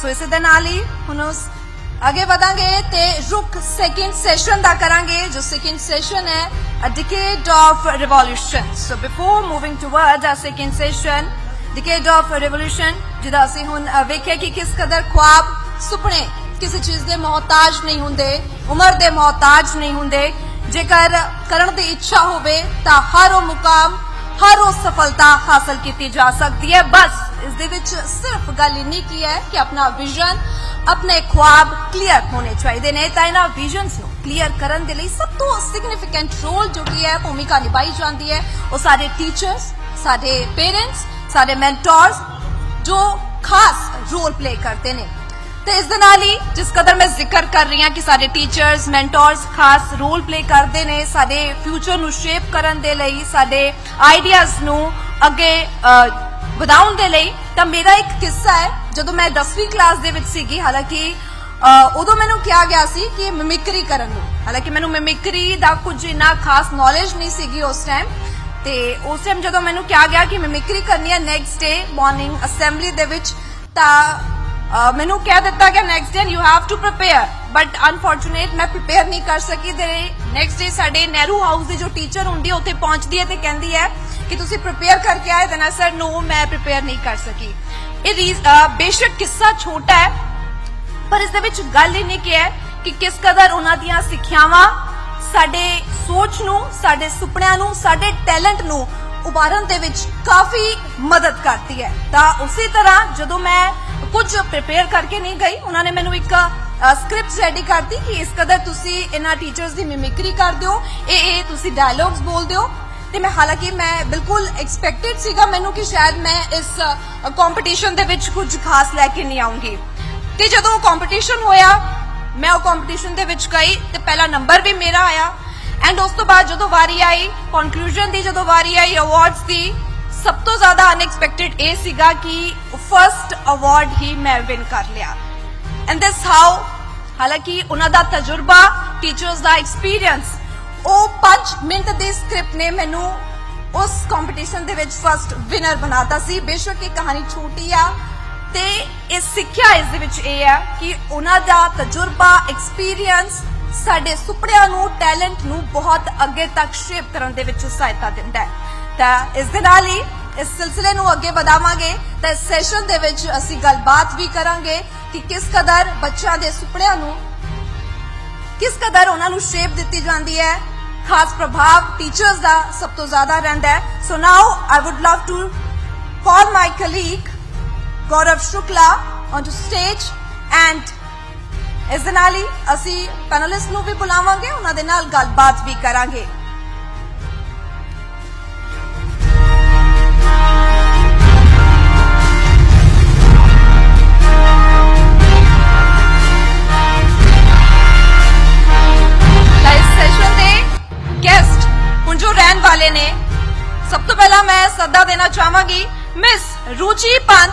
सो इस दे नाल ही हुण आगे बढ़ांगे ते रुख सेकंड सेशन दा करांगे जो सेकंड सेशन है a decade of revolution. So before moving towards our second session decade of revolution जिदा असीं हुण वेखिया कि किस कदर ख्वाब सुपने किसी चीज दे मोहताज नहीं हुंदे, उम्र दे मोहताज नहीं हुंदे। जेकर करन दी इच्छा होवे तां हर वो मुकाम हर वो सफलता हासिल की जा सकती है। बस इस दे विच सिर्फ गल इन्नी की है कि अपना विजन अपने ख्वाब क्लीयर होने चाहिए ने। तां इन्हां विजन्स नूं क्लीयर करन दे लई सब तो सिग्निफिकेंट रोल जो की है भूमिका निभाई जाती है वो सारे टीचर्स, सारे पेरेंट्स, सारे मेंटोर्स जो खास रोल प्ले करते हैं। तो इस दे नाल ही जिस कदर मैं जिक्र कर रही हूं कि सारे टीचर्स मेंटोर्स खास रोल प्ले करते हैं साडे फ्यूचर नू शेप करन दे लई, साडे आइडियाज नू अगे वधाउण दे लई। तां मेरा एक किस्सा है जदों मैं 10वीं क्लास दे विच सीगी, हालांकि उदों मैनू कहा गया सी कि मिमिक्री करन नू, हालांकि मैनू मिमिक्री दा कुछ इन्ना खास नॉलेज नहीं सीगी उस टाइम। ते उस टाइम जदों मैनू कहा गया कि मिमिक्री करनी है नेक्स्ट डे मॉर्निंग असेंबली दे विच, तां मैनू कह दिता गया next day you have to prepare, but unfortunate मैं प्रिपेयर नहीं कर सकी। ते नेक्स्ट डे साडे नेहरू हाउस दी जो टीचर हुंदी उत्थे पहुंचदी है ते कहंदी है कि तुसी प्रिपेयर करके आए। देना सर नो मैं प्रिपेयर नहीं कर सकी। बेशक किस्सा छोटा है पर इस दे विच गल इन्नी की है कि किस कदर उन्हां दीयां सिक्ख्यावां साडे सोच नू, साडे सुपनियां नू, साडे टैलेंट नू उभारन दे विच काफी मदद करती है। तां उसी तरह जदों मैं कुछ प्रिपेयर करके नहीं गई, उन्होंने मैनू एक स्क्रिप्ट रेडी कर दी कि इस कदर तुसी इन्हां टीचर्स दी मिमिक्री कर दिओ, तुसी डायलॉग्स बोल दिओ। ते मैं हालांकि मैं बिल्कुल एक्सपेक्टेड सीगा मैनू कि शायद मैं इस कंपटीशन दे विच कुछ खास लैके नहीं आऊंगी। ते जदों कंपटीशन होया मैं वो कंपटीशन दे विच गई ते पहला नंबर भी मेरा आया। एंड उस तो बाद जदों वारी आई कंक्लूजन दी, जदों वारी आई अवार्ड्स दी, सब तो ज्यादा अनएक्सपेक्टेड ये सीगा कि फर्स्ट अवार्ड ही मैं विन कर लिया। एंड दिस हाउ, हालांकि उन्हां दा तजुर्बा टीचर्स दा एक्सपीरियंस ओ 5 मिनट दी स्क्रिप्ट ने मैनू उस competition they which first winner बनाता सी। बेशक ये कहानी छोटी आ ते इस सिक्ख्या इस दे विच ये है कि उन्हां दा तजुर्बा एक्सपीरियंस साडे सुपनियां नू टैलेंट नू बहुत अगे तक शेप करन दे विच सहायता दिंदा है। तां इस दे नाल ही इस सिलसिले नू अगे बढ़ावांगे तां इस सैशन दे विच असीं गलबात भी करांगे कि किस कदर बच्चों दे सुपनियां नू किस कदर उन्हां नू शेप दित्ती जांदी है। खास प्रभाव टीचर्स दा सब तो ज्यादा रहिंदा है। So now I would love to call my colleague Gaurav Shukla on to stage and इस दे नाल ही असीं पैनलिस्ट नू भी बुलावांगे, उन्हां दे नाल गलबात भी करांगे। वाले ने सब तो पहला मैं सदा देना चाहूंगी miss Ruchi Pant,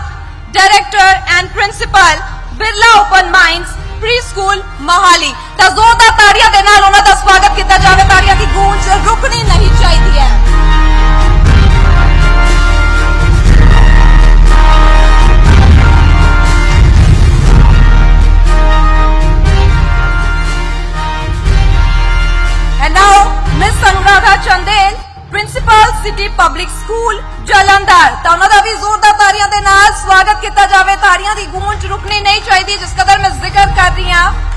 director and principal Birla open minds pre school Mohali. तां जोरदार ताड़ियां दे नाल उन्हां दा स्वागत किया जावे। ताड़ियां दी गूंज रुकनी नहीं चाहिए है। And now miss Anuradha Chandel principal city public school Jalandhar. तो उन्होंने भी जोरदार ताड़ियां दे नाल स्वागत किया जावे। ताड़ियां दी गूंज रुकनी नहीं चाहिए जिस कदर मैं जिक्र कर रही हूं।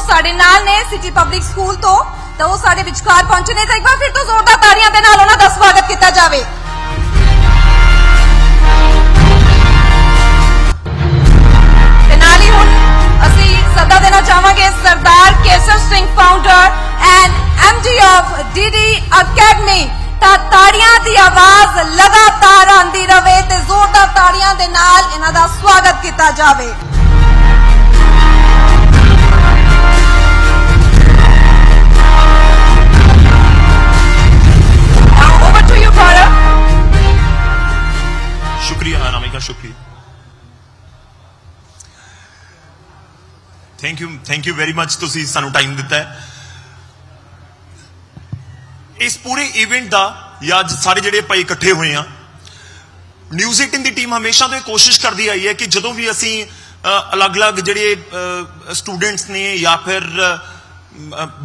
साडे नाल ने सिटी पब्लिक स्कूल तो वो साडे विचकार पहुंचे ने। एक बार फिर तो जोरदार ताड़ियां दे नाल उन्हां दा स्वागत किया जावे। ते नाल ही हुण असीं सदा देना चाहांगे ਤਾਂ ਤਾੜੀਆਂ ਦੀ ਆਵਾਜ਼ ਲਗਾਤਾਰ ਆਂਦੀ ਰਵੇ ਤੇ ਜ਼ੋਰਦਾਰ ਤਾੜੀਆਂ ਦੇ ਨਾਲ ਇਹਨਾਂ ਦਾ ਸਵਾਗਤ ਕੀਤਾ ਜਾਵੇ। Over to you, Gaurav. शुक्रिया अनामिका, शुक्रिया, थैंक यू वेरी मच। तुसी सानू टाइम दिता है इस पूरे इवेंट का, या अज सारे जिहड़े भाई इकट्ठे हुए हैं। न्यूज़ 18 की टीम हमेशा तो कोशिश करती आई है कि जदों भी असी अलग अलग जिहड़े स्टूडेंट्स ने या फिर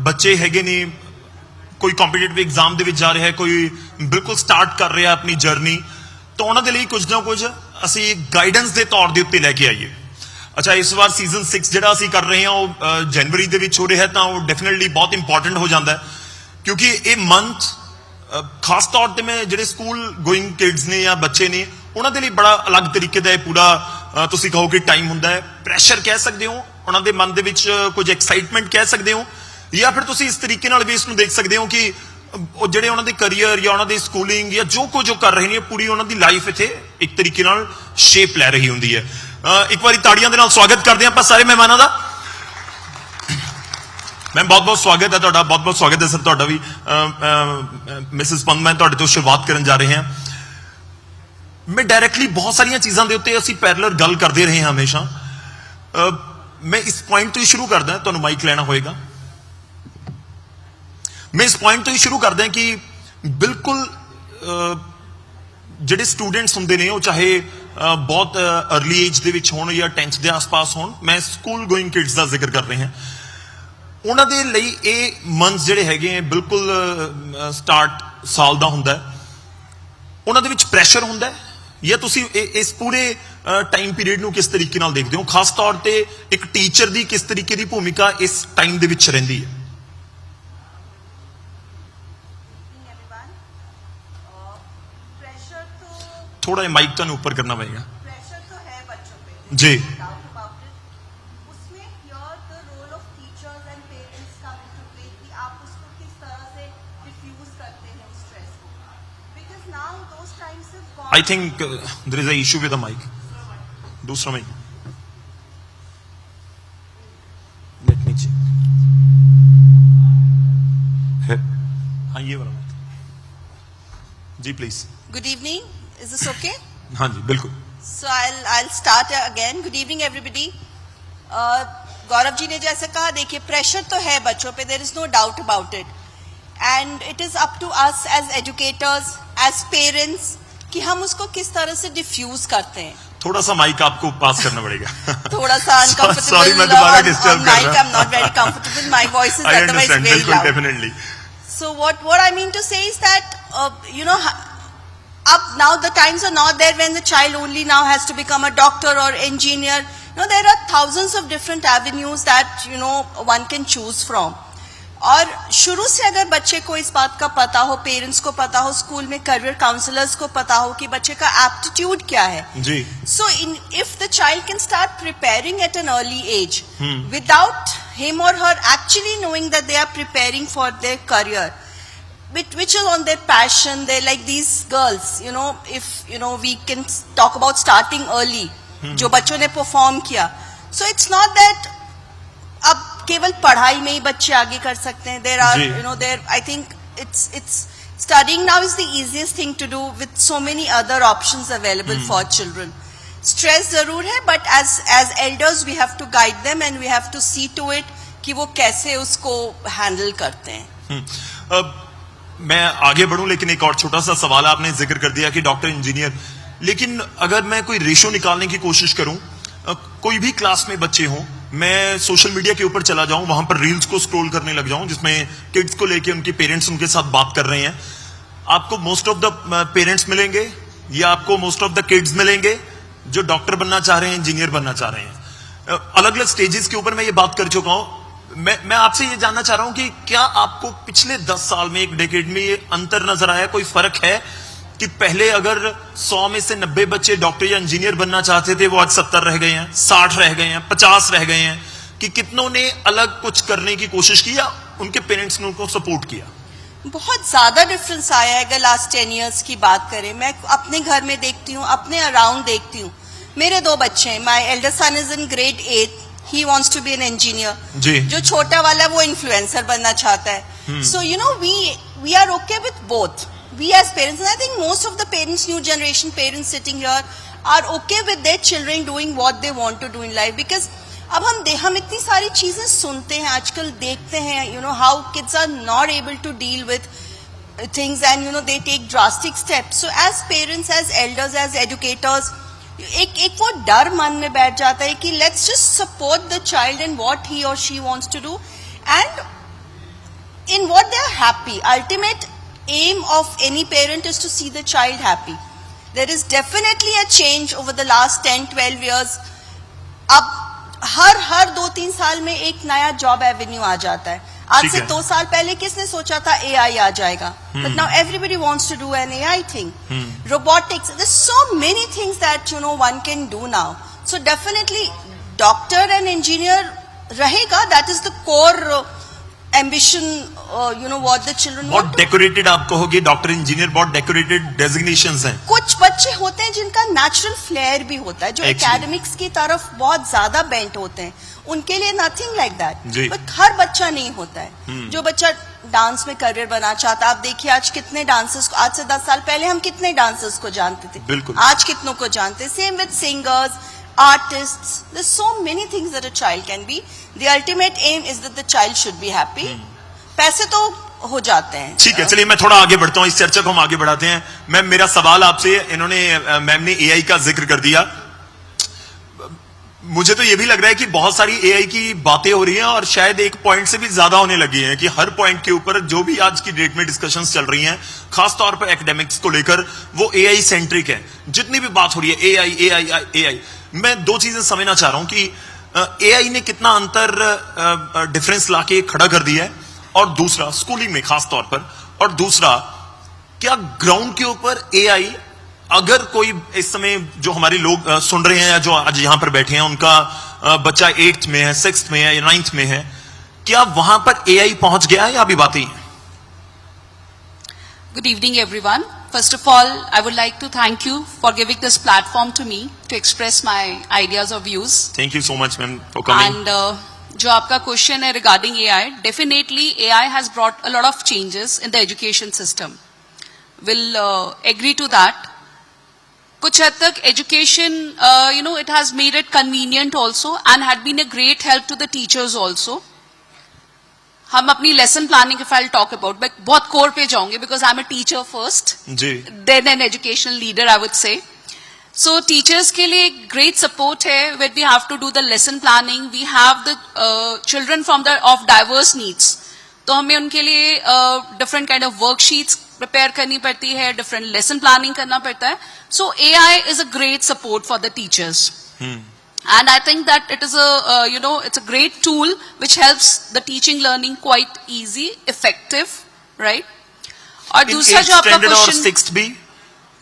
बच्चे हैगे ने, कोई कॉम्पीटेटिव एग्जाम दे विच जा रहा है, कोई बिल्कुल स्टार्ट कर रहा है अपनी जर्नी, तो उन्होंने लिए कुछ ना कुछ असी गाइडेंस के तौर के उत्ते लैके आईए। अच्छा, इस बार सीजन 6 जिहड़ा असी कर रहे हैं वो जनवरी दे विच हो रहा है, तो वो डेफिनेटली बहुत इंपॉर्टेंट हो जाता है, क्योंकि ये मंथ खास तौर पर मैं जिहड़े स्कूल गोइंग किड्स ने या बच्चे ने उन्होंने लिए बड़ा अलग तरीके का पूरा तुसी कहो कि टाइम हुंदा है। प्रैशर कह सकते हो, उन्होंने मन दे विच कुछ एक्साइटमेंट कह सकते हो, या फिर तुसी इस तरीके नाल भी इसनूं देख सकते हो कि जिहड़े उन्होंने करियर या उन्होंने स्कूलिंग या जो कुछ कर रहे हैं पूरी उन्होंने लाइफ इत्थे एक तरीके नाल शेप लै रही हुंदी है। एक बार ताड़ियां दे नाल स्वागत करते हैं आपां सारे मेहमानां दा। मैम बहुत बहुत स्वागत है तुहाडा, बहुत बहुत स्वागत है सर तुहाडा भी। मिसिस पंत, मैं तुहाडे तो शुरुआत करन जा रहे हैं। मैं डायरैक्टली बहुत सारियां चीज़ां दे उत्ते असीं पैरेलल गल करते रहे हैं हमेशा। मैं इस पॉइंट तो ही शुरू करदा, तुहानूं माइक लेना होएगा। मैं इस पॉइंट तो ही शुरू करदा कि बिल्कुल जिहड़े स्टूडेंट्स हुंदे ने, चाहे बहुत अर्ली एज दे विच होण या 10th के आस पास होण, मैं स्कूल गोइंग किड्स का जिक्र कर रहे हैं। उन्होंने लिए ये मंथ जिहड़े हैगे बिल्कुल स्टार्ट साल का हुंदा है, उन्होंने विच प्रैशर हुंदा है, या तुसी इस पूरे टाइम पीरियड नूं किस तरीके नाल देखदे हो? खास तौर पे एक टीचर की किस तरीके की भूमिका इस टाइम दे विच रहिंदी है? थोड़ा माइक तो ऊपर करना पड़ेगा। प्रेशर तो है बच्चों पे जी, उसमें your the role of teachers and parents come into play कि आप उसको किस तरह से डिफ्यूज करते हैं उस स्ट्रेस को, because now those times have gone. I think there is a issue with the mic. दूसरा माइक लेट मी चेक है। हाँ, ये वाला माइक जी, please. Good evening. Is this okay? हाँ जी, बिल्कुल। So I'll start again. Good evening everybody. Gaurav ji ने जैसे कहा, देखिए प्रेशर तो है बच्चों पे, there is no doubt about it, and it is up to us as educators, as parents, कि हम उसको किस तरह से डिफ्यूज करते हैं। थोड़ा सा माइक आपको पास करना पड़ेगा। थोड़ा सा uncomfortable। Sorry, मैं दोबारा डिस्टर्ब कर रहा हूँ। I'm not very comfortable. My voice is I otherwise understand, very बिल्कुल, loud. definitely. So what I mean to say is that you know, up now the times are not there when the child only now has to become a doctor or engineer. You know, there are thousands of different avenues that you know one can choose from. और शुरू से अगर बच्चे को इस बात का पता हो, पेरेंट्स को पता हो, स्कूल में करियर काउंसलर्स को पता हो कि बच्चे का एप्टीट्यूड क्या है जी, so if the child can start preparing at an early age without him or her actually knowing that they are preparing for their career, which is on their passion, they like these girls, you know, if you know we can talk about starting early, जो बच्चों ने perform किया, so it's not that अब केवल पढ़ाई में ही बच्चे आगे कर सकते हैं। There are you know there I think it's studying now is the easiest thing to do with so many other options available for children. Stress जरूर है, but as elders we have to guide them and we have to see to it कि वो कैसे उसको handle करते हैं। मैं आगे बढ़ूं, लेकिन एक और छोटा सा सवाल आपने जिक्र कर दिया कि डॉक्टर इंजीनियर, लेकिन अगर मैं कोई रेशो निकालने की कोशिश करूं, कोई भी क्लास में बच्चे हों, मैं सोशल मीडिया के ऊपर चला जाऊं, वहां पर रील्स को स्क्रॉल करने लग जाऊं जिसमें किड्स को लेके उनके पेरेंट्स उनके साथ बात कर रहे हैं, आपको मोस्ट ऑफ द पेरेंट्स मिलेंगे या आपको मोस्ट ऑफ द किड्स मिलेंगे जो डॉक्टर बनना चाह रहे हैं, इंजीनियर बनना चाह रहे हैं। अलग अलग स्टेजेस के ऊपर मैं ये बात कर चुका हूं। मैं आपसे ये जानना चाह रहा हूं कि क्या आपको पिछले 10 साल में, एक डेकेड में ये अंतर नजर आया, कोई फर्क है कि पहले अगर 100 में से 90 बच्चे डॉक्टर या इंजीनियर बनना चाहते थे, वो आज 70 रह गए हैं, 60 रह गए हैं, 50 रह गए हैं, कि कितनों ने अलग कुछ करने की कोशिश की या उनके पेरेंट्स ने उनको सपोर्ट किया? बहुत ज्यादा डिफरेंस आया है अगर लास्ट 10 इयर्स की बात करें. मैं अपने घर में देखती हूँ, अपने अराउंड देखती हूँ. मेरे 2 बच्चे हैं. My elder son is in grade 8. He wants to be an engineer. जी. जो छोटा वाला वो इन्फ्लुएंसर बनना चाहता है. So you know we are okay with both. We as parents, and I think most of the parents, new generation parents sitting here, are okay with their children doing what they want to do in life. Because अब हम इतनी सारी चीजें सुनते हैं आजकल, देखते हैं, you know how kids are not able to deal with things, and you know they take drastic steps. So as parents, as elders, as educators, एक वो डर मन में बैठ जाता है कि let's just support the child in what he or she wants to do, and in what they are happy. Ultimate aim of any parent is to see the child happy. There is definitely a change over the last 10-12 years. अब हर 2-3 साल में एक नया job Avenue आ जाता है. आज से 2 साल पहले किसने सोचा था AI आ जाएगा? But now everybody wants to do an AI thing. Robotics. There's so many things that you know one can do now. So definitely doctor and engineer रहेगा. That is the core ambition, you know what the children बहुत want. Decorated आप कहोगे, doctor engineer बहुत decorated designations हैं. कुछ बच्चे होते हैं जिनका नेचुरल फ्लेयर भी होता है, जो एकेडमिक्स की तरफ बहुत ज्यादा बेंट होते हैं. उनके लिए नथिंग लाइक दैट. बट हर बच्चा नहीं होता है. जो बच्चा डांस में करियर बनाना चाहता है, आप देखिए आज कितने डांसर्स को, आज से 10 साल पहले हम कितने डांसर्स को जानते थे, बिल्कुल आज कितनों को जानते हैं. Same with singers, artists. There's so many things that a child can be. The ultimate aim is that the child should be happy. पैसे तो हो जाते हैं. ठीक है, चलिए मैं थोड़ा आगे बढ़ता हूँ, इस चर्चा को हम आगे बढ़ाते हैं. मैम, मेरा सवाल आपसे, इन्होंने मैम ने AI का जिक्र कर दिया. मुझे तो ये भी लग रहा है कि बहुत सारी AI की बातें हो रही हैं और शायद एक पॉइंट से भी ज्यादा होने लगी हैं, कि हर पॉइंट के ऊपर जो भी आज की डेट में डिस्कशंस चल रही हैं, खासतौर पर एकेडमिक्स को लेकर, वो AI सेंट्रिक है. जितनी भी बात हो रही है AI. मैं 2 चीजें समझना चाह रहा हूं कि AI ने कितना अंतर डिफरेंस लाके खड़ा कर दिया है, और दूसरा स्कूलिंग में खास तौर पर, और दूसरा क्या ग्राउंड के ऊपर AI, अगर कोई इस समय जो हमारे लोग सुन रहे हैं या जो आज यहां पर बैठे हैं, उनका बच्चा 8th में है, 6th में है या 9th में है, क्या वहां पर AI पहुंच गया है या अभी बातें हैं? Good evening, everyone. First of all, I would like to thank you for giving this platform to me to express my ideas or views. Thank you so much, ma'am, for coming. And जो आपका question है regarding AI, definitely AI has brought a lot of changes in the education system. Will agree to that. कुछ हद तक education, it has made it convenient also and had been a great help to the teachers also. हम अपनी lesson planning if I talk about, मैं बहुत core पे जाऊंगी because I am a teacher first, then an educational leader I would say. So teachers के लिए great support है when we have to do the lesson planning. We have the children from the of diverse needs, तो हमें उनके लिए different kind of worksheets prepare करनी पड़ती है, डिफरेंट लेसन प्लानिंग करना पड़ता है. सो AI is a great support for the teachers. And I think that it is it's a great tool which helps the teaching learning quite easy, effective, right? और दूसरा जो आपका क्वेश्चन, 6th भी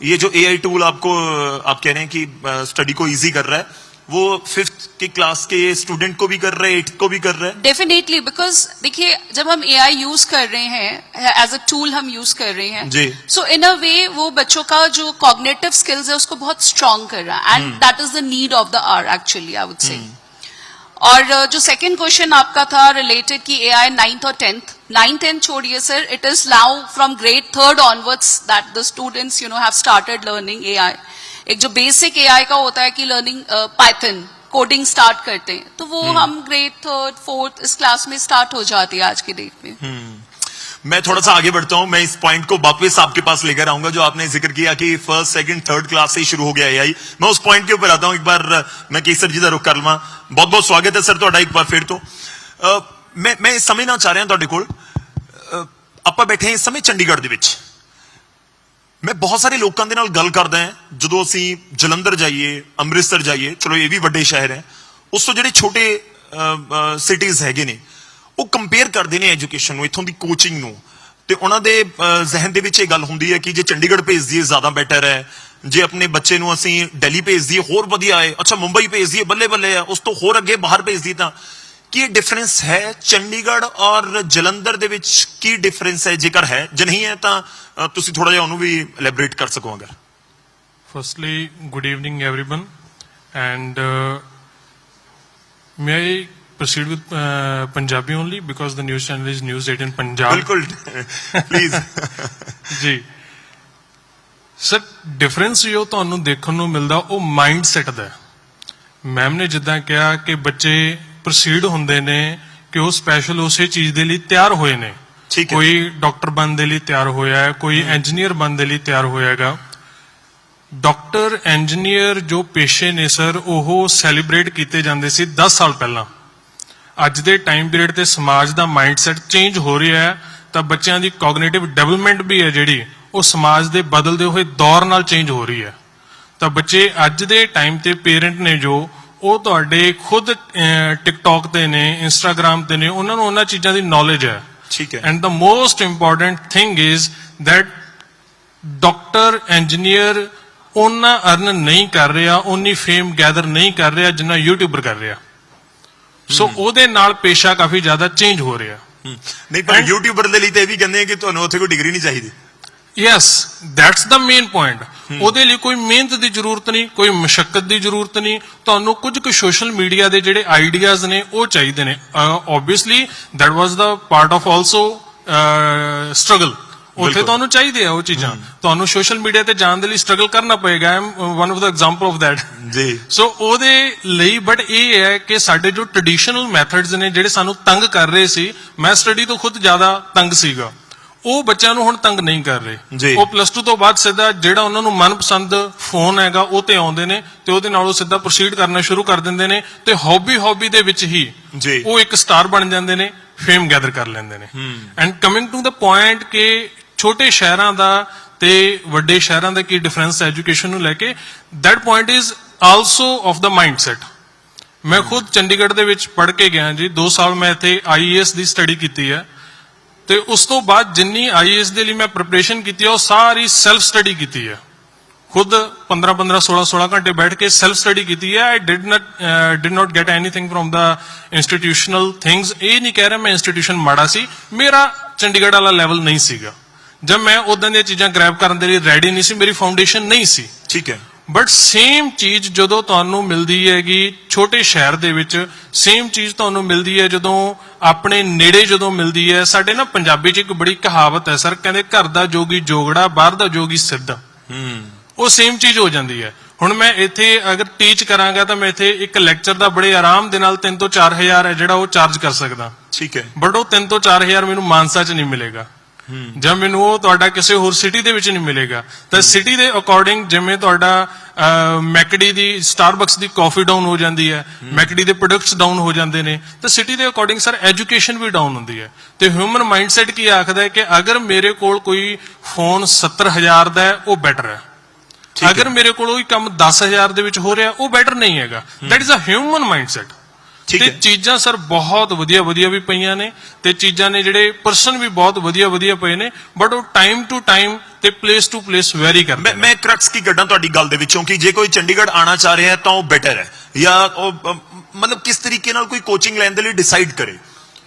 ये जो AI टूल आपको आप कह रहे हैं कि स्टडी को इजी कर रहा है, वो 5th की क्लास के स्टूडेंट को भी कर रहे हैं, 8th को भी कर रहे हैं. डेफिनेटली, बिकॉज देखिए जब हम AI यूज कर रहे हैं एज अ टूल, हम यूज कर रहे हैं जी, सो इन अ वे वो बच्चों का जो कॉग्निटिव स्किल्स है उसको बहुत स्ट्रांग कर रहा है, and that is the need of the hour actually, I would say. और जो सेकंड क्वेश्चन आपका था रिलेटेड कि AI 9th और 10th छोड़िए sir, it is now from grade 3rd onwards that the students have started learning AI. एक जो basic AI का होता है कि लर्निंग पाइथन कोडिंग स्टार्ट करते हैं, तो वो हम ग्रेड 3rd 4th इस क्लास में स्टार्ट हो जाती है आज की डेट में. मैं थोड़ा सा आगे बढ़ता हूं. मैं इस पॉइंट को वापस आपके पास लेकर आऊंगा जो आपने जिक्र किया कि 1st, 2nd, 3rd क्लास से ही शुरू हो गया AI. मैं उस पॉइंट के ऊपर आता हूं. एक बार मैं केसर जी का रुख कर लवां. बहुत बहुत स्वागत है सर ਤੁਹਾਡਾ एक बार फिर. तो मैं समझना चाह रहा ਤੁਹਾਡੇ ਕੋਲ, ਆਪਾਂ बैठे हैं इस समय चंडीगढ़ ਦੇ ਵਿੱਚ. मैं बहुत सारे लोगों ਦੇ ਨਾਲ ਗੱਲ ਕਰਦਾ ਹਾਂ ਜਦੋਂ ਅਸੀਂ ਜਲੰਧਰ ਜਾਈਏ, ਅੰਮ੍ਰਿਤਸਰ ਜਾਈਏ, ਚਲੋ ਇਹ ਵੀ ਵੱਡੇ ਸ਼ਹਿਰ ਹੈ, ਉਸ ਤੋਂ ਜਿਹੜੇ ਛੋਟੇ ਸਿਟੀਜ਼ ਹੈਗੇ ਨੇ ਉਹ ਕੰਪੇਅਰ ਕਰਦੇ ਨੇ ਐਜੂਕੇਸ਼ਨ ਨੂੰ, ਇੱਥੋਂ ਦੀ ਕੋਚਿੰਗ ਨੂੰ, ਤੇ ਉਹਨਾਂ ਦੇ ਜ਼ਿਹਨ ਦੇ ਵਿੱਚ ਇਹ ਗੱਲ ਹੁੰਦੀ ਹੈ ਕਿ ਜੇ ਚੰਡੀਗੜ੍ਹ ਭੇਜ ਦਈਏ ਜ਼ਿਆਦਾ ਬੈਟਰ ਹੈ, ਜੇ ਆਪਣੇ ਬੱਚੇ ਨੂੰ ਅਸੀਂ ਦਿੱਲੀ ਭੇਜ ਦਈਏ ਹੋਰ ਵਧੀਆ ਹੈ, ਅੱਛਾ ਮੁੰਬਈ ਭੇਜ ਦਈਏ ਬੱਲੇ ਬੱਲੇ ਹੈ, ਉਸ ਤੋਂ ਹੋਰ ਅੱਗੇ ਬਾਹਰ ਭੇਜ ਦਈਏ ਤਾਂ ਕੀ ਡਿਫਰੈਂਸ ਹੈ ਚੰਡੀਗੜ੍ਹ ਔਰ ਜਲੰਧਰ ਦੇ ਵਿੱਚ? ਕੀ ਡਿਫਰੈਂਸ ਹੈ ਜੇਕਰ ਹੈ, ਜੇ ਨਹੀਂ ਹੈ ਤਾਂ ਤੁਸੀਂ ਥੋੜਾ ਜਿਹਾ ਉਹਨੂੰ ਵੀ ਐਲੈਬੋਰੇਟ ਕਰ ਸਕੋ ਅਗਰ। Firstly, good evening, everyone, and may I proceed with Punjabi only because the news channel is News 18 Punjab. ਬਿਲਕੁਲ ਪਲੀਜ਼। ਜੀ ਸਰ, ਡਿਫਰੈਂਸ ਜੋ ਤੁਹਾਨੂੰ ਦੇਖਣ ਨੂੰ ਮਿਲਦਾ ਉਹ ਮਾਈਂਡ ਸੈਟ ਦਾ। ਮੈਮ ਨੇ ਜਿੱਦਾਂ ਕਿਹਾ ਕਿ ਬੱਚੇ ਪ੍ਰੋਸੀਡ ਹੁੰਦੇ ਨੇ ਕਿ ਉਹ ਸਪੈਸ਼ਲ ਉਸੇ ਚੀਜ਼ ਦੇ ਲਈ ਤਿਆਰ ਹੋਏ ਨੇ। ਠੀਕ ਹੈ। ਕੋਈ ਡਾਕਟਰ ਬਣਨ ਦੇ ਲਈ ਤਿਆਰ ਹੋਇਆ ਹੈ, ਕੋਈ ਇੰਜੀਨੀਅਰ ਬਣਨ ਦੇ ਲਈ ਤਿਆਰ ਹੋਇਆਗਾ। ਡਾਕਟਰ ਇੰਜੀਨੀਅਰ ਜੋ ਪੇਸ਼ੇ ਨੇ ਸਰ, ਉਹ ਸੈਲੀਬ੍ਰੇਟ ਕੀਤੇ ਜਾਂਦੇ ਸੀ 10 ਸਾਲ ਪਹਿਲਾਂ। ਅੱਜ ਦੇ ਟਾਈਮ ਪੀਰੀਅਡ ਤੇ ਸਮਾਜ ਦਾ ਮਾਈਂਡਸੈਟ ਚੇਂਜ ਹੋ ਰਿਹਾ ਹੈ, ਤਾਂ ਬੱਚਿਆਂ ਦੀ ਕੋਗਨੀਟਿਵ ਡਿਵੈਲਪਮੈਂਟ ਵੀ ਹੈ ਜਿਹੜੀ ਉਹ ਸਮਾਜ ਦੇ ਬਦਲਦੇ ਹੋਏ ਦੌਰ ਨਾਲ ਚੇਂਜ ਹੋ ਰਹੀ ਹੈ। ਤਾਂ ਬੱਚੇ ਅੱਜ ਦੇ ਟਾਈਮ ਤੇ ਪੇਰੈਂਟ ਨੇ ਜੋ ਉਹ ਤੁਹਾਡੇ ਖੁਦ ਟਿਕਟੌਕ ਤੇ ਨੇ, ਇੰਸਟਾਗ੍ਰਾਮ ਤੇ ਨੇ, ਉਹਨਾਂ ਨੂੰ ਉਹਨਾਂ ਚੀਜ਼ਾਂ ਦੀ ਨੌਲੇਜ ਹੈ। ਠੀਕ ਹੈ। And the most important thing is that doctor engineer ਉਹਨਾਂ ਅਰਨ ਨਹੀਂ ਕਰ ਰਿਹਾ, ਉਨੀ ਫੇਮ ਗੈਦਰ ਨਹੀਂ ਕਰ ਰਿਹਾ ਜਿੰਨਾ ਯੂਟਿਊਬਰ ਕਰ ਰਿਹਾ। ਸੋ ਉਹਦੇ ਨਾਲ ਪੇਸ਼ਾ ਕਾਫੀ ਜ਼ਿਆਦਾ ਚੇਂਜ ਹੋ ਰਿਹਾ। ਨਹੀਂ, ਪਰ ਯੂਟਿਊਬਰ ਦੇ ਲਈ ਤੇ ਇਹ ਵੀ ਕਹਿੰਦੇ ਆ ਕਿ ਤੁਹਾਨੂੰ ਉੱਥੇ ਕੋਈ ਡਿਗਰੀ ਨਹੀਂ ਚਾਹੀਦੀ। Yes, that's the main point. ਉਹਦੇ ਲਈ ਕੋਈ ਮਿਹਨਤ ਦੀ ਜ਼ਰੂਰਤ ਨਹੀਂ, ਕੋਈ ਮੁਸ਼ੱਕਤ ਦੀ ਜ਼ਰੂਰਤ ਨਹੀਂ। ਤੁਹਾਨੂੰ ਕੁਝ ਕੁ ਸੋਸ਼ਲ ਮੀਡੀਆ ਦੇ ਜਿਹੜੇ ਆਈਡੀਆਜ਼ ਨੇ ਉਹ ਚਾਹੀਦੇ ਨੇ। Obviously that was the part of also struggle. ਉੱਥੇ ਤੁਹਾਨੂੰ ਚਾਹੀਦੇ ਆ ਉਹ ਚੀਜ਼ਾਂ। ਤੁਹਾਨੂੰ ਸੋਸ਼ਲ ਮੀਡੀਆ ਤੇ ਜਾਣ ਦੇ ਲਈ ਸਟਰਗਲ ਕਰਨਾ ਪਏਗਾ। I am one of the example of that ਜੀ। ਸੋ ਉਹਦੇ ਲਈ ਬਟ ਇਹ ਹੈ ਕਿ ਸਾਡੇ ਜੋ ਟ੍ਰੈਡੀਸ਼ਨਲ ਮੈਥਡਸ ਨੇ ਜਿਹੜੇ ਸਾਨੂੰ ਤੰਗ ਕਰ ਰਹੇ ਸੀ, ਮੈਂ ਸਟੱਡੀ ਤੋਂ ਖੁਦ ਜ਼ਿਆਦਾ ਤੰਗ ਸੀਗਾ, ਉਹ ਬੱਚਿਆਂ ਨੂੰ ਹੁਣ ਤੰਗ ਨਹੀਂ ਕਰ ਰਹੇ। ਉਹ ਪਲੱਸ 2 ਤੋਂ ਬਾਅਦ ਸਿੱਧਾ ਜਿਹੜਾ ਉਹਨਾਂ ਨੂੰ ਮਨਪਸੰਦ ਫੋਨ ਹੈਗਾ ਉਹ ਤੇ ਆਉਂਦੇ ਨੇ ਤੇ ਉਹਦੇ ਨਾਲ ਉਹ ਸਿੱਧਾ ਪ੍ਰੋਸੀਡ ਕਰਨਾ ਸ਼ੁਰੂ ਕਰ ਦਿੰਦੇ ਨੇ ਤੇ ਹੌਬੀ ਦੇ ਵਿੱਚ ਹੀ ਉਹ ਇੱਕ ਸਟਾਰ ਬਣ ਜਾਂਦੇ ਨੇ, ਫੇਮ ਗੈਦਰ ਕਰ ਲੈਂਦੇ ਨੇ। And coming to the point ਕਿ ਛੋਟੇ ਸ਼ਹਿਰਾਂ ਦਾ ਤੇ ਵੱਡੇ ਸ਼ਹਿਰਾਂ ਦਾ ਕੀ ਡਿਫਰੈਂਸ ਹੈ ਐਜੂਕੇਸ਼ਨ ਨੂੰ ਲੈ ਕੇ, that point is also of the mindset. ਮੈਂ ਖੁਦ ਚੰਡੀਗੜ੍ਹ ਦੇ ਵਿੱਚ ਪੜ੍ਹ ਕੇ ਗਿਆ ਜੀ, 2 ਸਾਲ ਮੈਂ ਇੱਥੇ IAS ਦੀ ਸਟੱਡੀ ਕੀਤੀ ਹੈ ਤੇ ਉਸ ਤੋਂ ਬਾਅਦ ਜਿੰਨੀ IAS ਦੇ ਲਈ ਮੈਂ ਪ੍ਰਿਪਰੇਸ਼ਨ ਕੀਤੀ ਹੈ ਉਹ ਸਾਰੀ ਸੈਲਫ ਸਟੱਡੀ ਕੀਤੀ ਹੈ। ਖੁਦ 15 16 ਘੰਟੇ ਬੈਠ ਕੇ ਸੈਲਫ ਸਟੱਡੀ ਕੀਤੀ ਹੈ। I did not get anything from the institutional things. ਇਹ ਨਹੀਂ ਕਹਿ ਰਿਹਾ ਮੈਂ ਇੰਸਟੀਟਿਊਸ਼ਨ ਮਾੜਾ ਸੀ, ਮੇਰਾ ਚੰਡੀਗੜ੍ਹ ਵਾਲਾ ਲੈਵਲ ਨਹੀਂ ਸੀਗਾ। ਜਦ ਮੈਂ ਉਦਾਂ ਦੀਆਂ ਚੀਜ਼ਾਂ ਗ੍ਰੈਬ ਕਰਨ ਦੇ ਲਈ ਰੈਡੀ ਨਹੀਂ ਸੀ, ਮੇਰੀ ਫਾਊਂਡੇਸ਼ਨ ਨਹੀਂ ਸੀ। ਠੀਕ ਹੈ। ਬਟ ਸੇਮ ਚੀਜ਼ ਜਦੋਂ ਤੁਹਾਨੂੰ ਮਿਲਦੀ ਹੈਗੀ ਛੋਟੇ ਸ਼ਹਿਰ ਦੇ ਵਿੱਚ, ਸੇਮ ਚੀਜ਼ ਤੁਹਾਨੂੰ ਮਿਲਦੀ ਹੈ ਜਦੋਂ ਆਪਣੇ ਨੇੜੇ ਜਦੋਂ ਮਿਲਦੀ ਹੈ। ਸਾਡੇ ਨਾ ਪੰਜਾਬੀ 'ਚ ਇੱਕ ਬੜੀ ਕਹਾਵਤ ਹੈ ਸਰ, ਕਹਿੰਦੇ ਘਰ ਦਾ ਜੋਗੀ ਜੋਗੜਾ, ਬਾਹਰ ਦਾ ਜੋਗੀ ਸਿੱਧਾ। ਉਹ ਸੇਮ ਚੀਜ਼ ਹੋ ਜਾਂਦੀ ਹੈ। ਹੁਣ ਮੈਂ ਇੱਥੇ ਅਗਰ ਟੀਚ ਕਰਾਂਗਾ ਤਾਂ ਮੈਂ ਇੱਥੇ ਇੱਕ ਲੈਕਚਰ ਦਾ ਬੜੇ ਆਰਾਮ ਦੇ ਨਾਲ 3 ਤੋਂ 4 ਹਜ਼ਾਰ ਹੈ ਜਿਹੜਾ ਉਹ ਚਾਰਜ ਕਰ ਸਕਦਾ। ਠੀਕ ਹੈ। ਬਟ ਉਹ 3 ਤੋਂ 4 ਹਜ਼ਾਰ ਮੈਨੂੰ ਮਾਨਸਾ 'ਚ ਨਹੀਂ ਮਿਲੇਗਾ, ਜਾਂ ਮੈਨੂੰ ਉਹ ਤੁਹਾਡਾ ਕਿਸੇ ਹੋਰ ਸਿਟੀ ਦੇ ਵਿੱਚ ਨਹੀਂ ਮਿਲੇਗਾ। ਤਾਂ ਸਿਟੀ ਦੇ ਅਕੋਰਡਿੰਗ ਜਿਵੇਂ ਤੁਹਾਡਾ ਮੈਕਡੀ ਦੀ, ਸਟਾਰਬਕਸ ਦੀ ਕਾਫੀ ਡਾਊਨ ਹੋ ਜਾਂਦੀ ਹੈ, ਮੈਕਡੀ ਦੇ ਪ੍ਰੋਡਕਟਸ ਡਾਊਨ ਹੋ ਜਾਂਦੇ ਨੇ, ਤਾਂ ਸਿਟੀ ਦੇ ਅਕੋਰਡਿੰਗ ਸਰ ਐਜੂਕੇਸ਼ਨ ਵੀ ਡਾਊਨ ਹੁੰਦੀ ਹੈ। ਤੇ ਹਿਊਮਨ ਮਾਈਂਡਸੈਟ ਕੀ ਆਖਦਾ ਹੈ ਕਿ ਅਗਰ ਮੇਰੇ ਕੋਲ ਕੋਈ ਫੋਨ 70,000 ਦਾ ਹੈ ਉਹ ਬੈਟਰ ਹੈ, ਅਗਰ ਮੇਰੇ ਕੋਲ ਉਹ ਕੰਮ 10,000 ਦੇ ਵਿੱਚ ਹੋ ਰਿਹਾ ਉਹ ਬੈਟਰ ਨਹੀਂ ਹੈਗਾ। That is a human mindset. ਤੇ ਚੀਜ਼ਾਂ ਸਰ ਬਹੁਤ ਵਧੀਆ ਵੀ ਪਈਆਂ ਨੇ ਤੇ ਚੀਜ਼ਾਂ ਨੇ ਜਿਹੜੇ ਪਰਸਨ ਵੀ ਬਹੁਤ ਵਧੀਆ ਪਏ ਨੇ, ਬਟ ਉਹ ਟਾਈਮ ਟੂ ਟਾਈਮ ਤੇ ਪਲੇਸ ਟੂ ਪਲੇਸ ਵੈਰੀ ਕਰਦੇ ਨੇ। ਮੈਂ ਕ੍ਰਕਸ ਕੀ ਕੱਢਾਂ ਤੁਹਾਡੀ ਗੱਲ ਦੇ ਵਿੱਚੋਂ ਕਿ ਜੇ ਕੋਈ ਚੰਡੀਗੜ੍ਹ ਆਣਾ ਚਾਹ ਰਿਹਾ ਤਾਂ ਉਹ ਬੈਟਰ ਹੈ, ਜਾਂ ਉਹ ਮਤਲਬ ਕਿਸ ਤਰੀਕੇ ਨਾਲ ਕੋਈ ਕੋਚਿੰਗ ਲੈਣ ਦੇ ਲਈ ਡਿਸਾਈਡ ਕਰੇ।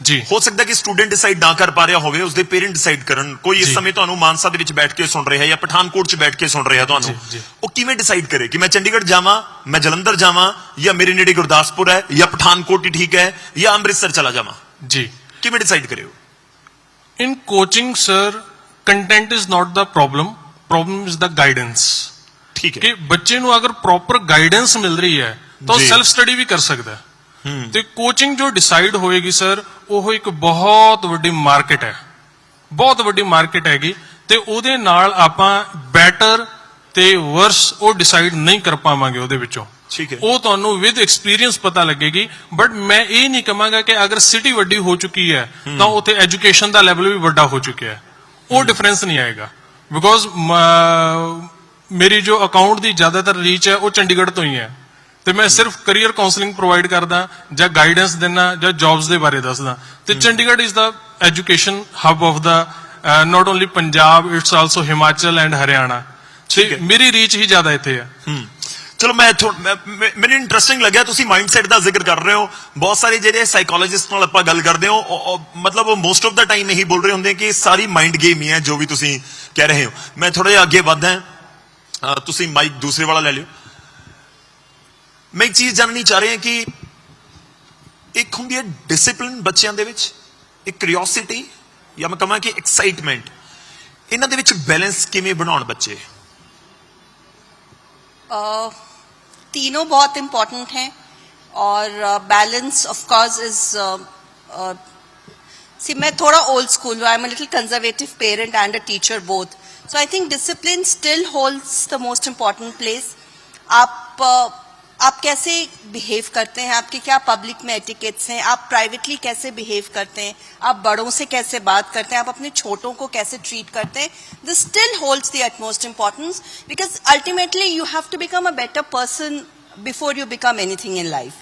ਜੀ, ਹੋ ਸਕਦਾ ਕਿ ਸਟੂਡੈਂਟ ਡਿਸਾਈਡ ਨਾ ਕਰ ਪਾ ਰਿਹਾ ਹੋਵੇ, ਉਸਦੇ ਪੇਰੈਂਟ ਡਿਸਾਈਡ ਕਰਨ। ਕੋਈ ਇਸ ਸਮੇਂ ਤੁਹਾਨੂੰ ਮਾਨਸਾ ਦੇ ਵਿੱਚ ਬੈਠ ਕੇ ਸੁਣ ਰਿਹਾ ਜਾਂ ਪਠਾਨਕੋਟ 'ਚ ਬੈਠ ਕੇ ਸੁਣ ਰਿਹਾ ਤੁਹਾਨੂੰ, ਉਹ ਕਿਵੇਂ ਡਿਸਾਈਡ ਕਰੇ ਕਿ ਮੈਂ ਚੰਡੀਗੜ੍ਹ ਜਾਵਾਂ, ਮੈਂ ਜਲੰਧਰ ਜਾਵਾਂ, ਜਾਂ ਮੇਰੇ ਨੇੜੇ ਗੁਰਦਾਸਪੁਰ ਹੈ, ਜਾਂ ਪਠਾਨਕੋਟ ਹੀ ਠੀਕ ਹੈ, ਜਾਂ ਅੰਮ੍ਰਿਤਸਰ ਚਲਾ ਜਾਵਾਂ? ਜੀ, ਕਿਵੇਂ ਡਿਸਾਈਡ ਕਰੇ ਉਹ? In coaching sir content is not the problem is the guidance. ਠੀਕ ਹੈ ਕਿ ਬੱਚੇ ਨੂੰ ਅਗਰ ਪ੍ਰੋਪਰ ਗਾਈਡੈਂਸ ਮਿਲ ਰਹੀ ਹੈ ਤਾਂ ਉਹ ਸੈਲਫ ਸਟੱਡੀ ਵੀ ਕਰ ਸਕਦਾ ਹੈ। ਤੇ ਕੋਚਿੰਗ ਜੋ ਡਿਸਾਈਡ ਹੋਏਗੀ ਸਰ, ਉਹ ਇੱਕ ਬਹੁਤ ਵੱਡੀ ਮਾਰਕੀਟ ਹੈ, ਬਹੁਤ ਵੱਡੀ ਮਾਰਕੀਟ ਹੈਗੀ। ਤੇ ਉਹਦੇ ਨਾਲ ਆਪਾਂ ਬੈਟਰ ਤੇ ਵਰਸ ਉਹ ਡਿਸਾਈਡ ਨਹੀਂ ਕਰ ਪਾਵਾਂਗੇ ਉਹਦੇ ਵਿੱਚੋਂ। ਠੀਕ ਹੈ। ਉਹ ਤੁਹਾਨੂੰ ਵਿਦ ਐਕਸਪੀਰੀਅੰਸ ਪਤਾ ਲੱਗੇਗੀ। ਬਟ ਮੈਂ ਇਹ ਨਹੀਂ ਕਹਾਂਗਾ ਕਿ ਅਗਰ ਸਿਟੀ ਵੱਡੀ ਹੋ ਚੁੱਕੀ ਹੈ ਤਾਂ ਉੱਥੇ ਐਜੂਕੇਸ਼ਨ ਦਾ ਲੈਵਲ ਵੀ ਵੱਡਾ ਹੋ ਚੁੱਕਿਆ ਹੈ, ਉਹ ਡਿਫਰੈਂਸ ਨਹੀਂ ਆਏਗਾ। ਬਿਕੋਜ਼ ਮੇਰੀ ਜੋ ਅਕਾਊਂਟ ਦੀ ਜ਼ਿਆਦਾਤਰ ਰੀਚ ਹੈ ਉਹ ਚੰਡੀਗੜ੍ਹ ਤੋਂ ਹੀ ਹੈ ਤੇ ਮੈਂ ਸਿਰਫ ਕਰੀਅਰ ਕਾਉਂਸਲਿੰਗ ਪ੍ਰੋਵਾਈਡ ਕਰਦਾ ਜਾਂ ਗਾਈਡੈਂਸ ਦਿੰਦਾ ਜਾਂ ਜੌਬਸ ਦੇ ਬਾਰੇ ਦੱਸਦਾ। ਤੇ Chandigarh is the education hub of the not only Punjab, it's also Himachal and Haryana. ਮੇਰੀ ਰੀਚ ਹੀ ਜ਼ਿਆਦਾ ਇੱਥੇ ਹੈ। ਚਲੋ ਮੈਨੂੰ ਇੰਟਰਸਟਿੰਗ ਲੱਗਿਆ ਤੁਸੀਂ ਮਾਈਂਡਸੈਟ ਦਾ ਜ਼ਿਕਰ ਕਰ ਰਹੇ ਹੋ। ਬਹੁਤ ਸਾਰੇ ਜਿਹੜੇ ਸਾਈਕੋਲੋਜਿਸਟ ਨਾਲ ਆਪਾਂ ਗੱਲ ਕਰਦੇ ਹੋ ਮਤਲਬ ਉਹ ਮੋਸਟ ਆਫ ਦਾ ਟਾਈਮ ਇਹੀ ਬੋਲ ਰਹੇ ਹੁੰਦੇ ਕਿ ਸਾਰੀ ਮਾਈਂਡ ਗੇਮ ਹੀ ਹੈ ਜੋ ਵੀ ਤੁਸੀਂ ਕਹਿ ਰਹੇ ਹੋ। ਮੈਂ ਥੋੜਾ ਜਿਹਾ ਅੱਗੇ ਵਧਦਾ ਤੁਸੀਂ ਮਾਈਕ ਦੂਸਰੇ ਵਾਲਾ ਲੈ ਲਿਓ। ਮੈਂ ਇੱਕ ਚੀਜ਼ ਜਾਣਨੀ ਚਾਹ ਰਿਹਾ ਕਿ ਇੱਕ ਹੁੰਦੀ ਹੈ ਡਿਸਪਲਿਨ ਬੱਚਿਆਂ ਦੇ ਵਿੱਚ, ਇੱਕ ਕਿਉਰਿਓਸਿਟੀ ਜਾਂ ਮੈਂ ਕਹਾਂ ਕਿ ਐਕਸਾਈਟਮੈਂਟ, ਇਹਨਾਂ ਦੇ ਵਿੱਚ ਬੈਲੈਂਸ ਕਿਵੇਂ ਬਣਾਉਣ ਬੱਚੇ? तीनों बहुत इम्पोर्टेंट हैं और balance of course is see मैं थोड़ा old school I am a little conservative parent and a teacher both, so I think discipline still holds the most important place. आप कैसे बिहेव करते हैं, आपके क्या पब्लिक में एटिकेट्स हैं, आप प्राइवेटली कैसे बिहेव करते हैं, आप बड़ों से कैसे बात करते हैं, आप अपने छोटों को कैसे ट्रीट करते हैं, this still holds the utmost importance because ultimately you have to become a better person before you become anything in life.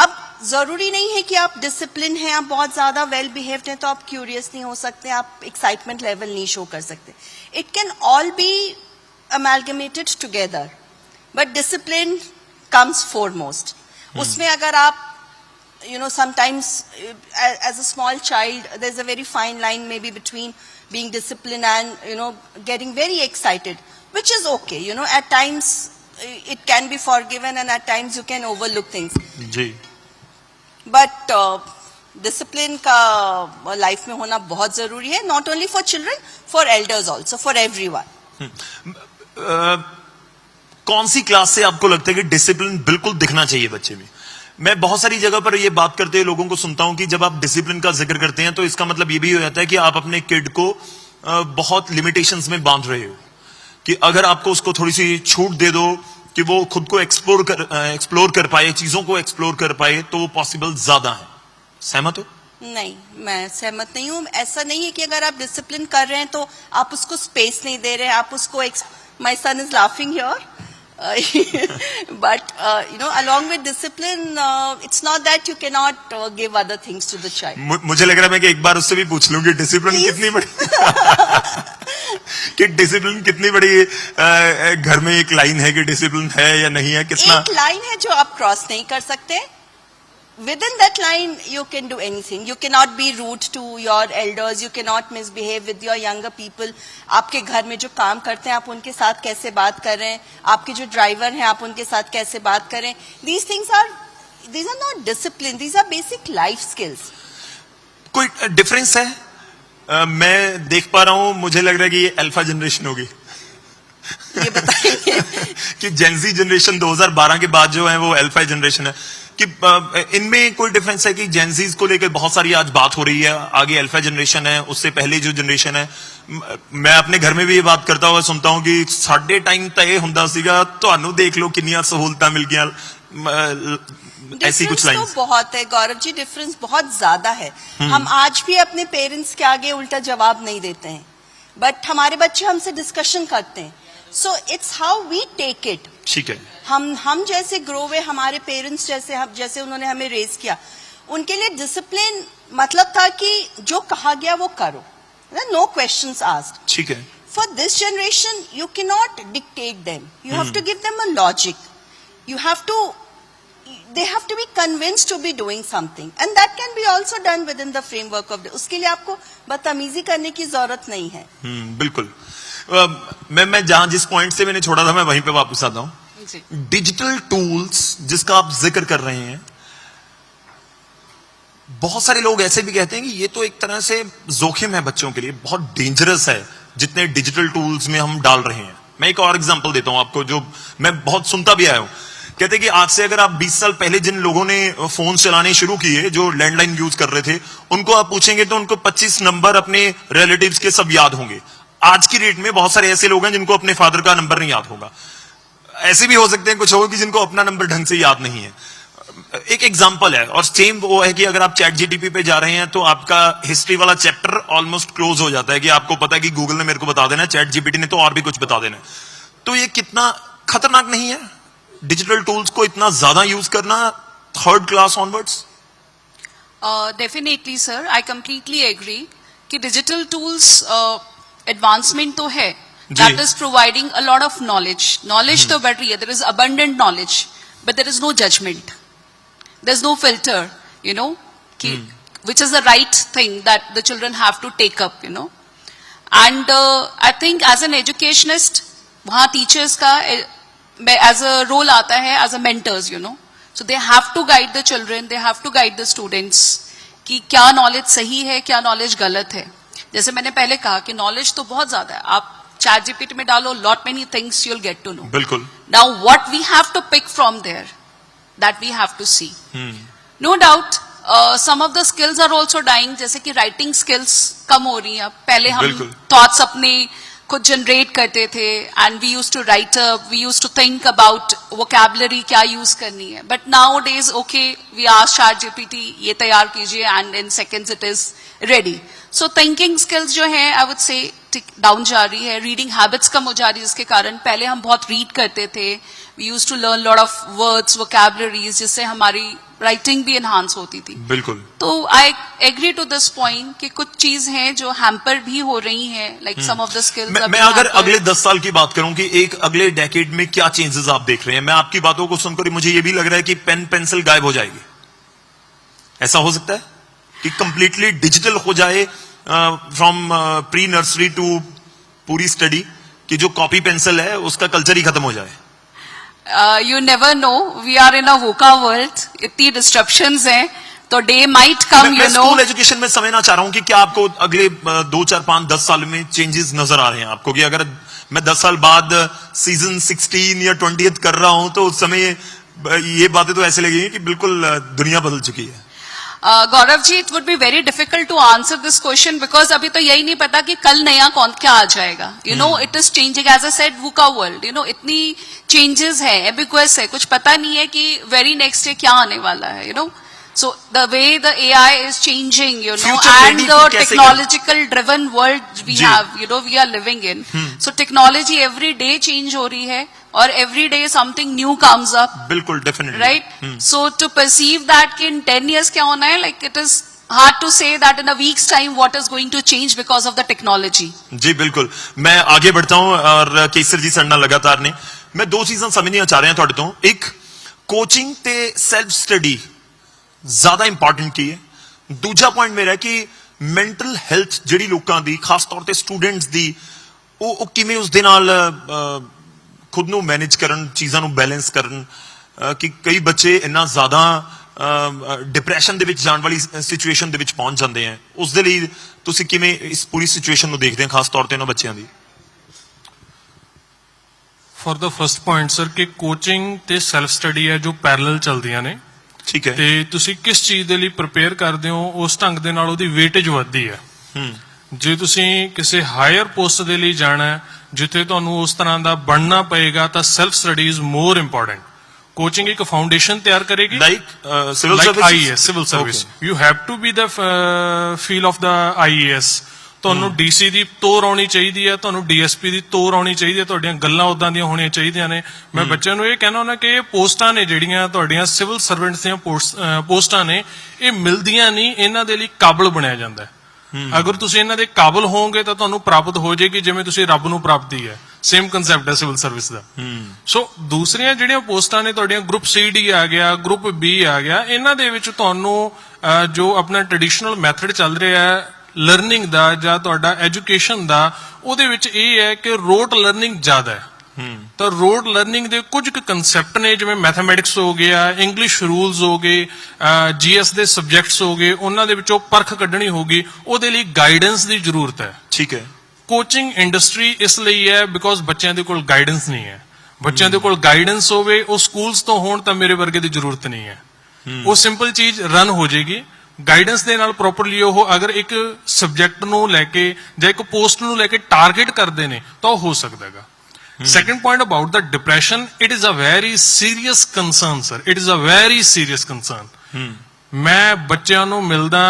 अब जरूरी नहीं है कि आप डिसिप्लिन हैं, आप बहुत ज्यादा वेल बिहेव्ड हैं तो आप क्यूरियस नहीं हो सकते, आप एक्साइटमेंट लेवल नहीं शो कर सकते। It can all be amalgamated together, but discipline comes foremost. उसमें अगर आप sometimes as a small child there's a very fine line maybe between being disciplined and getting very excited, which is okay. At times it can be forgiven and at times you can overlook things. Ji. But discipline का life में होना बहुत जरूरी है, not only for children, for elders also, for everyone. कौन सी class से आपको लगता है कि डिसिप्लिन बिल्कुल दिखना चाहिए बच्चे में? मैं बहुत सारी जगह पर ये बात करते हुए लोगों को सुनता हूं कि जब आप डिसिप्लिन का जिक्र करते हैं तो इसका मतलब ये भी हो जाता है कि आप अपने किड को बहुत लिमिटेशंस में बांध रहे हो, कि अगर आपको उसको थोड़ी सी छूट दे दो कि वो खुद को एक्सप्लोर कर पाए, चीजों को एक्सप्लोर कर पाए, तो वो पॉसिबल ज्यादा है। सहमत हो? नहीं, मैं सहमत नहीं हूँ। ऐसा नहीं है कि अगर आप डिसिप्लिन कर रहे हैं तो आप उसको स्पेस नहीं दे रहे हैं, आप उसको my son is laughing here but along with discipline it's not that you cannot give other things to the child. मुझे लग रहा है मैं कि एक बार उससे भी पूछ लूं कि डिसिप्लिन कितनी बड़ी कि डिसिप्लिन कितनी बड़ी घर में एक लाइन है कि डिसिप्लिन है या नहीं है, कितना एक लाइन है जो आप क्रॉस नहीं कर सकते। Within that line you can do anything. You cannot be rude to your elders, you cannot misbehave with your younger people. आपके घर में जो काम करते हैं आप उनके साथ कैसे बात कर रहे हैं, आपके जो ड्राइवर हैं आप उनके साथ कैसे बात करें, these are not discipline, these are basic life skills. कोई डिफरेंस है? मैं देख पा रहा हूं, मुझे लग रहा है कि ये अल्फा जनरेशन होगी। ये बताइए कि जेनजी जनरेशन 2012 के बाद जो है वो अल्फा जनरेशन है, कि इनमें कोई डिफरेंस है कि जेनजीज को लेकर बहुत सारी आज बात हो रही है, आगे अल्फा जनरेशन है, उससे पहले जो जनरेशन है। मैं अपने घर में भी ये बात करता हुआ सुनता हूं कि साडे टाइम तो ये हुंदा सीगा, तुहानू देख लो कितनी सहूलतां मिल गईयां, ऐसी कुछ लाइन तो बहुत है गौरव जी, डिफरेंस बहुत ज्यादा है। हम आज भी अपने पेरेंट्स के आगे उल्टा जवाब नहीं देते हैं, बट हमारे बच्चे हमसे डिस्कशन करते हैं, so it's how we take it. ठीक है, हम जैसे ग्रो हुए, हमारे पेरेंट्स जैसे उन्होंने हमें रेज किया, उनके लिए डिसिप्लिन मतलब था कि जो कहा गया वो करो, नो क्वेश्चंस आस्क्ड। ठीक है। For this generation, you cannot dictate them. You have to give them a logic. They have to be convinced to be doing something, and that can be also done within the framework of. उसके लिए आपको बदतमीजी करने की जरूरत नहीं है। बिल्कुल। मैं जहां जिस पॉइंट से मैंने छोड़ा था मैं वहीं पे वापस आता हूं। डिजिटल टूल्स जिसका आप जिक्र कर रहे हैं, बहुत सारे लोग ऐसे भी कहते हैं कि ये तो एक तरह से जोखिम है बच्चों के लिए, बहुत डेंजरस है जितने डिजिटल टूल्स में हम डाल रहे हैं। मैं एक और एग्जांपल देता हूं आपको जो मैं बहुत सुनता भी आया हूं। कहते हैं कि आज से अगर आप 20 साल पहले जिन लोगों ने फोन चलाने शुरू किए, जो लैंडलाइन यूज कर रहे थे, उनको आप पूछेंगे तो उनको 25 नंबर अपने रिलेटिव्स के सब याद होंगे। आज की डेट में बहुत सारे ऐसे लोग हैं जिनको अपने फादर का नंबर नहीं याद होगा। ऐसे भी हो सकते हैं कुछ लोग कि जिनको अपना नंबर ढंग से याद नहीं है। एक एग्जांपल है, और सेम वो है कि अगर आप चैट जीटीपी पे जा रहे हैं तो आपका हिस्ट्री वाला चैप्टर ऑलमोस्ट क्लोज हो जाता है कि आपको पता है कि गूगल ने मेरे को बता देना, चैट जीपीटी ने तो और भी कुछ बता देना। तो ये कितना खतरनाक नहीं है डिजिटल टूल्स को इतना ज्यादा यूज करना third class onwards? Definitely sir, I completely agree कि डिजिटल टूल्स एडवांसमेंट तो है, that is providing a lot of knowledge. Knowledge to बढ़ रही है. There is abundant knowledge, but there is no judgment. There's no filter, you know, which is the right thing that the children have to take up, you know. And I think as an educationist, वहाँ teachers का as a role आता है as a mentors, you know. So they have to guide the children, they have to guide the students कि क्या knowledge सही है, क्या knowledge गलत है. जैसे मैंने पहले कहा कि knowledge तो बहुत ज़्यादा है. आप ChatGPT में डालो, lot many things you'll get to know. बिल्कुल. Now what we have to pick from there, that we have to see. No doubt, some of the skills are also dying. जैसे कि writing skills कम हो रही हैं. पहले हम thoughts अपने खुद जनरेट करते थे and we use to write up, we use to think about vocabulary क्या यूज करनी है. But nowadays okay we ask ChatGPT ये तैयार कीजिए and in seconds it is ready. So thinking skills जो है आई वुड से डाउन जा रही है. रीडिंग हैबिट्स कम हो जा रही है जिसके कारण पहले हम बहुत रीड करते थे. We use to learn lot of words vocabularies जिससे हमारी राइटिंग भी एनहांस होती थी. बिल्कुल. तो I agree to this point कि कुछ चीज हैं जो हैम्पर भी हो रही हैं, like some of the skills. मैं अगर अगले 10 साल की बात करूं कि एक अगले डेकेड में क्या चेंजेस आप देख रहे हैं, मैं आपकी बातों को सुनकर मुझे ये भी लग रहा है कि पेन पेंसिल गायब हो जाएगी. ऐसा हो सकता है कि कंप्लीटली डिजिटल हो जाए फ्रॉम प्री नर्सरी टू पूरी स्टडी, कि जो कॉपी पेंसिल है उसका कल्चर ही खत्म हो जाए. You never know. We are in a VUCA world. इतनी disruptions हैं, तो day might come, you know. School education में समझना चाह रहा हूं कि क्या आपको अगले 2, 4, 5, 10 साल में चेंजेस नजर आ रहे हैं आपको, कि अगर मैं 10 साल बाद सीजन 16 या 20th कर रहा हूं तो उस समय ये बातें तो ऐसे लगेंगी कि बिल्कुल दुनिया बदल चुकी है. Gaurav ji, it would be very difficult to answer this question because अभी तो यही नहीं पता कि कल नया कौन क्या आ जाएगा. You know, it is changing as a said VUCA world. You know, इतनी चेंजेस है, एबिक्वस है, कुछ पता नहीं है कि वेरी नेक्स्ट डे क्या आने वाला है. You know, so the way the AI is changing, you know, and the technological driven world we have, you know, we are living in. So technology every day change हो रही है और every day something new comes up. बिल्कुल, definitely. Right? So to perceive that कि in 10 years क्या होना है, like it is hard to say that in a week's time what is going to change because of the technology. जी बिल्कुल. मैं आगे बढ़ता हूं और केसर जी सड़ना लगातार ने मैं 2 चीज़ां समझनियां चाह रहे हैं ਤੁਹਾਡੇ ਤੋਂ. एक कोचिंग ते सेल्फ स्टडी ज्यादा इंपॉर्टेंट की है. दूजा पॉइंट मेरा है कि मैंटल हेल्थ ਜਿਹੜੀ ਲੋਕਾਂ ਦੀ ਖਾਸ ਤੌਰ ਤੇ ਸਟੂਡੈਂਟਸ ਦੀ ਉਹ ਕਿਵੇਂ ਉਸ ਦੇ ਨਾਲ ਖੁਦ ਨੂੰ ਮੈਨੇਜ ਕਰਨ, ਚੀਜ਼ਾਂ ਨੂੰ ਬੈਲੈਂਸ ਕਰਨ, ਕਿ ਕਈ ਬੱਚੇ ਇੰਨਾ ਜ਼ਿਆਦਾ ਡਿਪਰੈਸ਼ਨ ਦੇ ਵਿੱਚ ਜਾਣ ਵਾਲੀ ਸਿਚੁਏਸ਼ਨ ਦੇ ਵਿੱਚ ਪਹੁੰਚ ਜਾਂਦੇ ਆ. ਉਸ ਦੇ ਲਈ ਤੁਸੀਂ ਕਿਵੇਂ ਇਸ ਪੂਰੀ ਸਿਚੁਏਸ਼ਨ ਨੂੰ ਦੇਖਦੇ ਹੋ, ਖਾਸ ਤੌਰ ਤੇ ਉਹਨਾਂ ਬੱਚਿਆਂ ਦੀ? For the first point sir कि कोचिंग ਤੇ ਸੈਲਫ ਸਟੱਡੀ ਹੈ ਜੋ ਪੈਰਲਲ ਚੱਲਦੀਆਂ ਨੇ. ਠੀਕ ਹੈ. ਤੇ ਤੁਸੀਂ ਕਿਸ ਚੀਜ਼ ਦੇ ਲਈ ਪ੍ਰਿਪੇਅਰ ਕਰਦੇ ਹੋ ਉਸ ਢੰਗ ਦੇ ਨਾਲ ਉਹਦੀ ਵੇਟੇਜ ਵੱਧਦੀ ਹੈ. ਜੇ ਤੁਸੀਂ ਕਿਸੇ ਹਾਇਰ ਪੋਸਟ ਦੇ ਲਈ ਜਾਣਾ ਹੈ ਜਿੱਥੇ ਤੁਹਾਨੂੰ ਉਸ ਤਰ੍ਹਾਂ ਦਾ ਬਣਨਾ ਪਏਗਾ ਤਾਂ self study is more important. Coaching ਇੱਕ ਫਾਊਂਡੇਸ਼ਨ ਤਿਆਰ ਕਰੇਗੀ like civil service. IAS civil service. You have to be the feel of the IAS. ਤੁਹਾਨੂੰ DC ਦੀ ਤੋਰ ਆਉਣੀ ਚਾਹੀਦੀ ਹੈ, ਤੁਹਾਨੂੰ DSP ਦੀ ਤੋਰ ਆਉਣੀ ਚਾਹੀਦੀ ਹੈ, ਤੁਹਾਡੀਆਂ ਗੱਲਾਂ ਉਦਾਂ ਦੀਆਂ ਹੋਣੀਆਂ ਚਾਹੀਦੀਆਂ ਨੇ. ਮੈਂ ਬੱਚਿਆਂ ਨੂੰ ਇਹ ਕਹਿਣਾ ਹੁੰਦਾ ਕਿ ਇਹ ਪੋਸਟਾਂ ਨੇ ਜਿਹੜੀਆਂ ਤੁਹਾਡੀਆਂ ਸਿਵਲ ਸਰਵੈਂਟਸ ਦੀਆਂ ਪੋਸਟਾਂ ਨੇ, ਇਹ ਮਿਲਦੀਆਂ ਨਹੀਂ, ਇਹਨਾਂ ਦੇ ਲਈ ਕਾਬਲ ਬਣਿਆ ਜਾਂਦਾ ਹੈ. ਅਗਰ ਤੁਸੀਂ ਇਹਨਾਂ ਦੇ ਕਾਬਲ ਹੋਵੋਗੇ ਤਾਂ ਤੁਹਾਨੂੰ ਪ੍ਰਾਪਤ ਹੋ ਜਾਏਗੀ ਜਿਵੇਂ ਤੁਸੀਂ ਰੱਬ ਨੂੰ ਪ੍ਰਾਪਤੀ ਹੈ. ਸੇਮ ਕਨਸੈਪਟ ਹੈ ਸਿਵਲ ਸਰਵਿਸ ਦਾ. ਸੋ ਦੂਸਰੀਆਂ ਜਿਹੜੀਆਂ ਪੋਸਟਾਂ ਨੇ ਤੁਹਾਡੀਆਂ ਗਰੁੱਪ CD ਆ ਗਿਆ, ਗਰੁੱਪ B ਆ ਗਿਆ, ਇਹਨਾਂ ਦੇ ਵਿੱਚ ਤੁਹਾਨੂੰ ਜੋ ਆਪਣਾ ਟ੍ਰੈਡੀਸ਼ਨਲ ਮੈਥਡ ਚੱਲ ਰਿਹਾ ਹੈ ਲਰਨਿੰਗ ਦਾ ਜਾਂ ਤੁਹਾਡਾ ਐਜੂਕੇਸ਼ਨ ਦਾ, ਉਹਦੇ ਵਿੱਚ ਇਹ ਹੈ ਕਿ ਰੋਟ ਲਰਨਿੰਗ ਜ਼ਿਆਦਾ ਹੈ. ਤਾਂ ਰੋਟ ਲਰਨਿੰਗ ਦੇ ਕੁਝ ਕੁ ਕਨਸੈਪਟ ਨੇ ਜਿਵੇਂ ਮੈਥਮੈਟਿਕਸ ਹੋ ਗਿਆ, ਇੰਗਲਿਸ਼ ਰੂਲਸ ਹੋ ਗਏ, GS ਦੇ ਸਬਜੈਕਟਸ ਹੋ ਗਏ, ਉਹਨਾਂ ਦੇ ਵਿੱਚੋਂ ਪਰਖ ਕੱਢਣੀ ਹੋਗੀ. ਉਹਦੇ ਲਈ ਗਾਈਡੈਂਸ ਦੀ ਜ਼ਰੂਰਤ ਹੈ. ਠੀਕ ਹੈ. ਕੋਚਿੰਗ ਇੰਡਸਟਰੀ ਇਸ ਲਈ ਹੈ ਬਿਕੋਜ਼ ਬੱਚਿਆਂ ਦੇ ਕੋਲ ਗਾਈਡੈਂਸ ਨਹੀਂ ਹੈ. ਬੱਚਿਆਂ ਦੇ ਕੋਲ ਗਾਈਡੈਂਸ ਹੋਵੇ, ਉਹ ਸਕੂਲਸ ਤੋਂ ਹੋਣ ਤਾਂ ਮੇਰੇ ਵਰਗੇ ਦੀ ਜ਼ਰੂਰਤ ਨਹੀਂ ਹੈ. ਉਹ ਸਿੰਪਲ ਚੀਜ਼ ਰਨ ਹੋ ਜਾਏਗੀ. ਗਾਈਡੈਂਸ ਦੇ ਨਾਲ ਪ੍ਰੋਪਰਲੀ ਉਹ ਅਗਰ ਇੱਕ ਸਬਜੈਕਟ ਨੂੰ ਲੈ ਕੇ ਜਾਂ ਇੱਕ ਪੋਸਟ ਨੂੰ ਲੈ ਕੇ ਟਾਰਗੇਟ ਕਰਦੇ ਨੇ ਤਾਂ ਉਹ ਹੋ ਸਕਦਾ ਹੈਗਾ. Second point about the depression, it is a very serious concern, sir. It is a very serious concern. ਮੈਂ ਬੱਚਿਆਂ ਨੂੰ ਮਿਲਦਾ,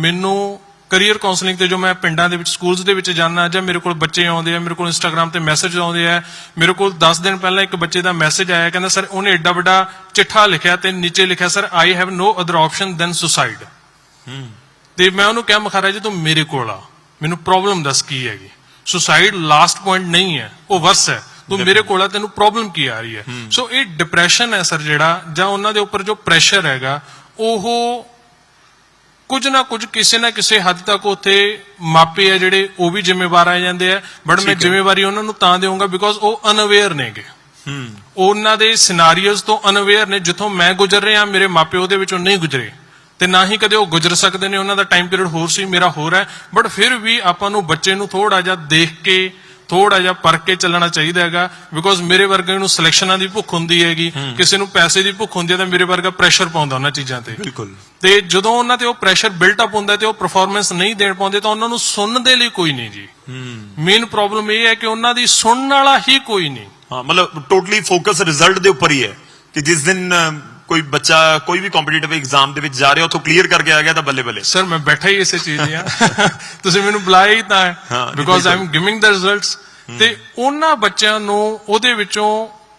ਮੈਨੂੰ ਕਰੀਅਰ ਕਾਉਂਸਲਿੰਗ ਤੇ ਜੋ ਮੈਂ ਪਿੰਡਾਂ ਦੇ ਵਿੱਚ ਸਕੂਲਸ ਦੇ ਵਿੱਚ ਜਾਣਾ ਜਾਂ ਮੇਰੇ ਕੋਲ ਬੱਚੇ ਆਉਂਦੇ ਆ, ਮੇਰੇ ਕੋਲ ਇੰਸਟਾਗ੍ਰਾਮ ਤੇ ਮੈਸੇਜ ਆਉਂਦੇ ਆ. ਮੇਰੇ ਕੋਲ 10 ਦਿਨ ਪਹਿਲਾਂ ਇੱਕ ਬੱਚੇ ਦਾ ਮੈਸੇਜ ਆਇਆ, ਕਹਿੰਦਾ ਸਰ ਉਹਨੇ ਏਡਾ ਵੱਡਾ ਚਿੱਠਾ ਲਿਖਿਆ ਤੇ ਨੀਚੇ ਲਿਖਿਆ sir I have no other option than suicide. ਤੇ ਮੈਂ ਉਹਨੂੰ ਕਿਹਾ ਮਖਾਰਾ ਜੀ ਤੂੰ ਮੇਰੇ ਕੋਲ ਆ, ਮੈਨੂੰ ਪ੍ਰੋਬਲਮ ਦੱਸ ਕੀ ਹੈਗੀ. ਸੁਸਾਈਡ ਲਾਸਟ ਪੁਆਇੰਟ ਨਹੀਂ ਹੈ, ਉਹ ਵਰਸ ਹੈ। ਤੂੰ ਮੇਰੇ ਕੋਲ ਆ, ਤੈਨੂੰ ਪ੍ਰੋਬਲਮ ਕੀ ਆ ਰਹੀ ਹੈ? ਸੋ ਇਹ ਡਿਪਰੈਸ਼ਨ ਹੈ ਸਰ ਜਿਹੜਾ, ਜਾਂ ਉਹਨਾਂ ਦੇ ਉੱਪਰ ਜੋ ਪ੍ਰੈਸ਼ਰ ਹੈਗਾ, ਉਹ ਕੁਝ ਨਾ ਕੁਝ ਕਿਸੇ ਨਾ ਕਿਸੇ ਹੱਦ ਤੱਕ ਉੱਥੇ ਮਾਪੇ ਆ ਜਿਹੜੇ ਉਹ ਵੀ ਜ਼ਿੰਮੇਵਾਰ ਆ ਜਾਂਦੇ ਆ। ਬਟ ਮੈਂ ਜ਼ਿੰਮੇਵਾਰੀ ਉਹਨਾਂ ਨੂੰ ਤਾਂ ਦੇਵਾਂਗਾ ਬਿਕੋਜ਼ ਉਹ ਅਨਅਵੇਅਰ ਨੇਗੇ, ਉਹਨਾਂ ਦੇ ਸਿਨਾਰੀਓਜ਼ ਤੋਂ ਅਨਅਵੇਅਰ ਨੇ। ਜਿੱਥੋਂ ਮੈਂ ਗੁਜ਼ਰ ਰਿਹਾ, ਮੇਰੇ ਮਾਪੇ ਉਹਦੇ ਵਿੱਚੋਂ ਨਹੀਂ ਗੁਜ਼ਰੇ, ਤੇ ਨਾ ਹੀ ਕਦੇ ਉਹ ਗੁਜ਼ਰ ਸਕਦੇ ਨੇ। ਉਹਨਾਂ ਦਾ ਟਾਈਮ ਪੀਰੀਅਡ ਹੋਰ ਸੀ, ਮੇਰਾ ਹੋਰ ਹੈ। ਬਟ ਫਿਰ ਵੀ ਆਪਾਂ ਨੂੰ ਬੱਚੇ ਨੂੰ ਥੋੜਾ ਜਿਹਾ ਦੇਖ ਕੇ, ਥੋੜਾ ਜਿਹਾ ਪਰਖ ਕੇ ਚੱਲਣਾ ਚਾਹੀਦਾ ਹੈਗਾ। ਬਿਕੋਜ਼ ਮੇਰੇ ਵਰਗੇ ਨੂੰ ਸਿਲੈਕਸ਼ਨਾਂ ਦੀ ਭੁੱਖ ਹੁੰਦੀ ਹੈਗੀ, ਕਿਸੇ ਨੂੰ ਪੈਸੇ ਦੀ ਭੁੱਖ ਹੁੰਦੀ ਹੈ, ਤਾਂ ਮੇਰੇ ਵਰਗਾ ਪ੍ਰੈਸ਼ਰ ਪਾਉਂਦਾ ਉਹਨਾਂ ਚੀਜ਼ਾਂ ਤੇ। ਬਿਲਕੁਲ। ਤੇ ਜਦੋਂ ਉਹਨਾਂ ਤੇ ਉਹ ਪ੍ਰੈਸ਼ਰ ਬਿਲਟ ਅਪ ਹੁੰਦਾ ਤੇ ਉਹ ਪਰਫਾਰਮੈਂਸ ਨਹੀਂ ਦੇਣ ਪਾਉਂਦੇ, ਤਾਂ ਉਹਨਾਂ ਨੂੰ ਸੁਣਨ ਦੇ ਲਈ ਕੋਈ ਨਹੀਂ ਜੀ। ਮੇਨ ਪ੍ਰੋਬਲਮ ਇਹ ਹੈ ਕਿ ਉਹਨਾਂ ਦੀ ਸੁਣਨ ਵਾਲਾ ਹੀ ਕੋਈ ਨਹੀਂ। ਹਾਂ, ਮਤਲਬ ਟੋਟਲੀ ਫੋਕਸ ਰਿਜ਼ਲਟ ਦੇ ਉੱਪਰ ਹੀ ਹੈ ਕਿ ਜਿਸ ਦਿਨ ਕੋਈ ਬੱਚਾ ਕੋਈ ਵੀ ਕੰਪੀਟੀਟਿਵ ਐਗਜ਼ਾਮ ਦੇ ਵਿੱਚ ਜਾ ਰਿਹਾ, ਉੱਥੋਂ ਕਲੀਅਰ ਕਰਕੇ ਆ ਗਿਆ ਤਾਂ ਬੱਲੇ ਬੱਲੇ। ਸਰ ਮੈਂ ਬੈਠਾ ਹੀ ਇਸੇ ਚੀਜ਼ ਲਈ ਆ, ਤੁਸੀਂ ਮੈਨੂੰ ਬੁਲਾਇਆ ਹੀ ਤਾਂ ਹੈ, because I am giving the results. ਤੇ ਉਹਨਾਂ ਬੱਚਿਆਂ ਨੂੰ ਉਹਦੇ ਵਿੱਚੋਂ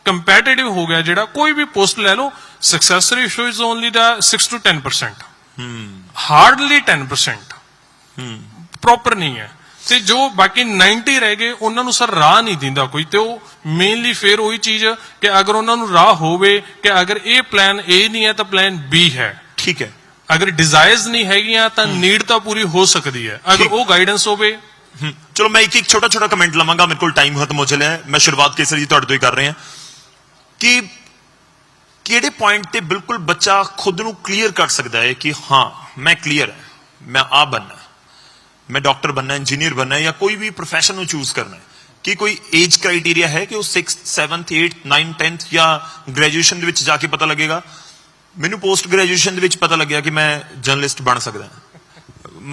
ਕੰਪੈਟੀਟਿਵ ਹੋ ਗਿਆ, ਜਿਹੜਾ ਕੋਈ ਵੀ ਪੋਸਟ ਲੈ ਲਓ, success ratio is only the 6 to 10%, hardly 10%, proper ਨਹੀਂ ਹੈ। ਤੇ ਜੋ ਬਾਕੀ 90 ਰਹਿ ਗਏ, ਉਹਨਾਂ ਨੂੰ ਸਰ ਰਾਹ ਨਹੀਂ ਦਿੰਦਾ ਕੋਈ। ਤੇ ਉਹ ਮੇਨਲੀ ਫੇਰ ਉਹੀ ਚੀਜ਼ ਕਿ ਅਗਰ ਉਹਨਾਂ ਨੂੰ ਰਾਹ ਹੋਵੇ ਕਿ ਅਗਰ ਇਹ ਪਲਾਨ A ਨਹੀਂ ਹੈ ਤਾਂ ਪਲਾਨ B ਹੈ। ਠੀਕ ਹੈ। ਅਗਰ ਡਿਜ਼ਾਇਰਸ ਨਹੀਂ ਹੈਗੀਆਂ ਤਾਂ ਨੀਡ ਤਾਂ ਪੂਰੀ ਹੋ ਸਕਦੀ ਹੈ, ਅਗਰ ਉਹ ਗਾਈਡੈਂਸ ਹੋਵੇ। ਚਲੋ ਮੈਂ ਇੱਕ ਛੋਟਾ ਕਮੈਂਟ ਲਵਾਂਗਾ, ਮੇਰੇ ਕੋਲ ਟਾਈਮ ਖਤਮ ਹੋ ਚੱਲਿਆ ਹੈ। ਮੈਂ ਸ਼ੁਰੂਆਤ ਕੇਸਰ ਜੀ ਤੁਹਾਡੇ ਤੋਂ ਹੀ ਕਰ ਰਹੇ ਹਾਂ ਕਿ ਕਿਹੜੇ ਪੁਆਇੰਟ ਤੇ ਬਿਲਕੁਲ ਬੱਚਾ ਖੁਦ ਨੂੰ ਕਲੀਅਰ ਕਰ ਸਕਦਾ ਹੈ ਕਿ ਹਾਂ ਮੈਂ ਕਲੀਅਰ ਹੈ, ਮੈਂ ਆ ਬਣਨਾ, ਮੈਂ ਡਾਕਟਰ बनना, इंजीनियर बनना, या कोई भी प्रोफेशन चूज करना है, कि कोई एज क्राइटेरिया है कि वो 6th 7th 8th 9th 10th या ग्रेजुएशन ਦੇ ਵਿੱਚ ਜਾ ਕੇ ਪਤਾ ਲੱਗੇਗਾ? ਮੈਨੂੰ ਪੋਸਟ ਗ੍ਰੈਜੂਏਸ਼ਨ ਦੇ ਵਿੱਚ ਪਤਾ ਲੱਗਿਆ ਕਿ ਮੈਂ ਜਰਨਲਿਸਟ ਬਣ ਸਕਦਾ।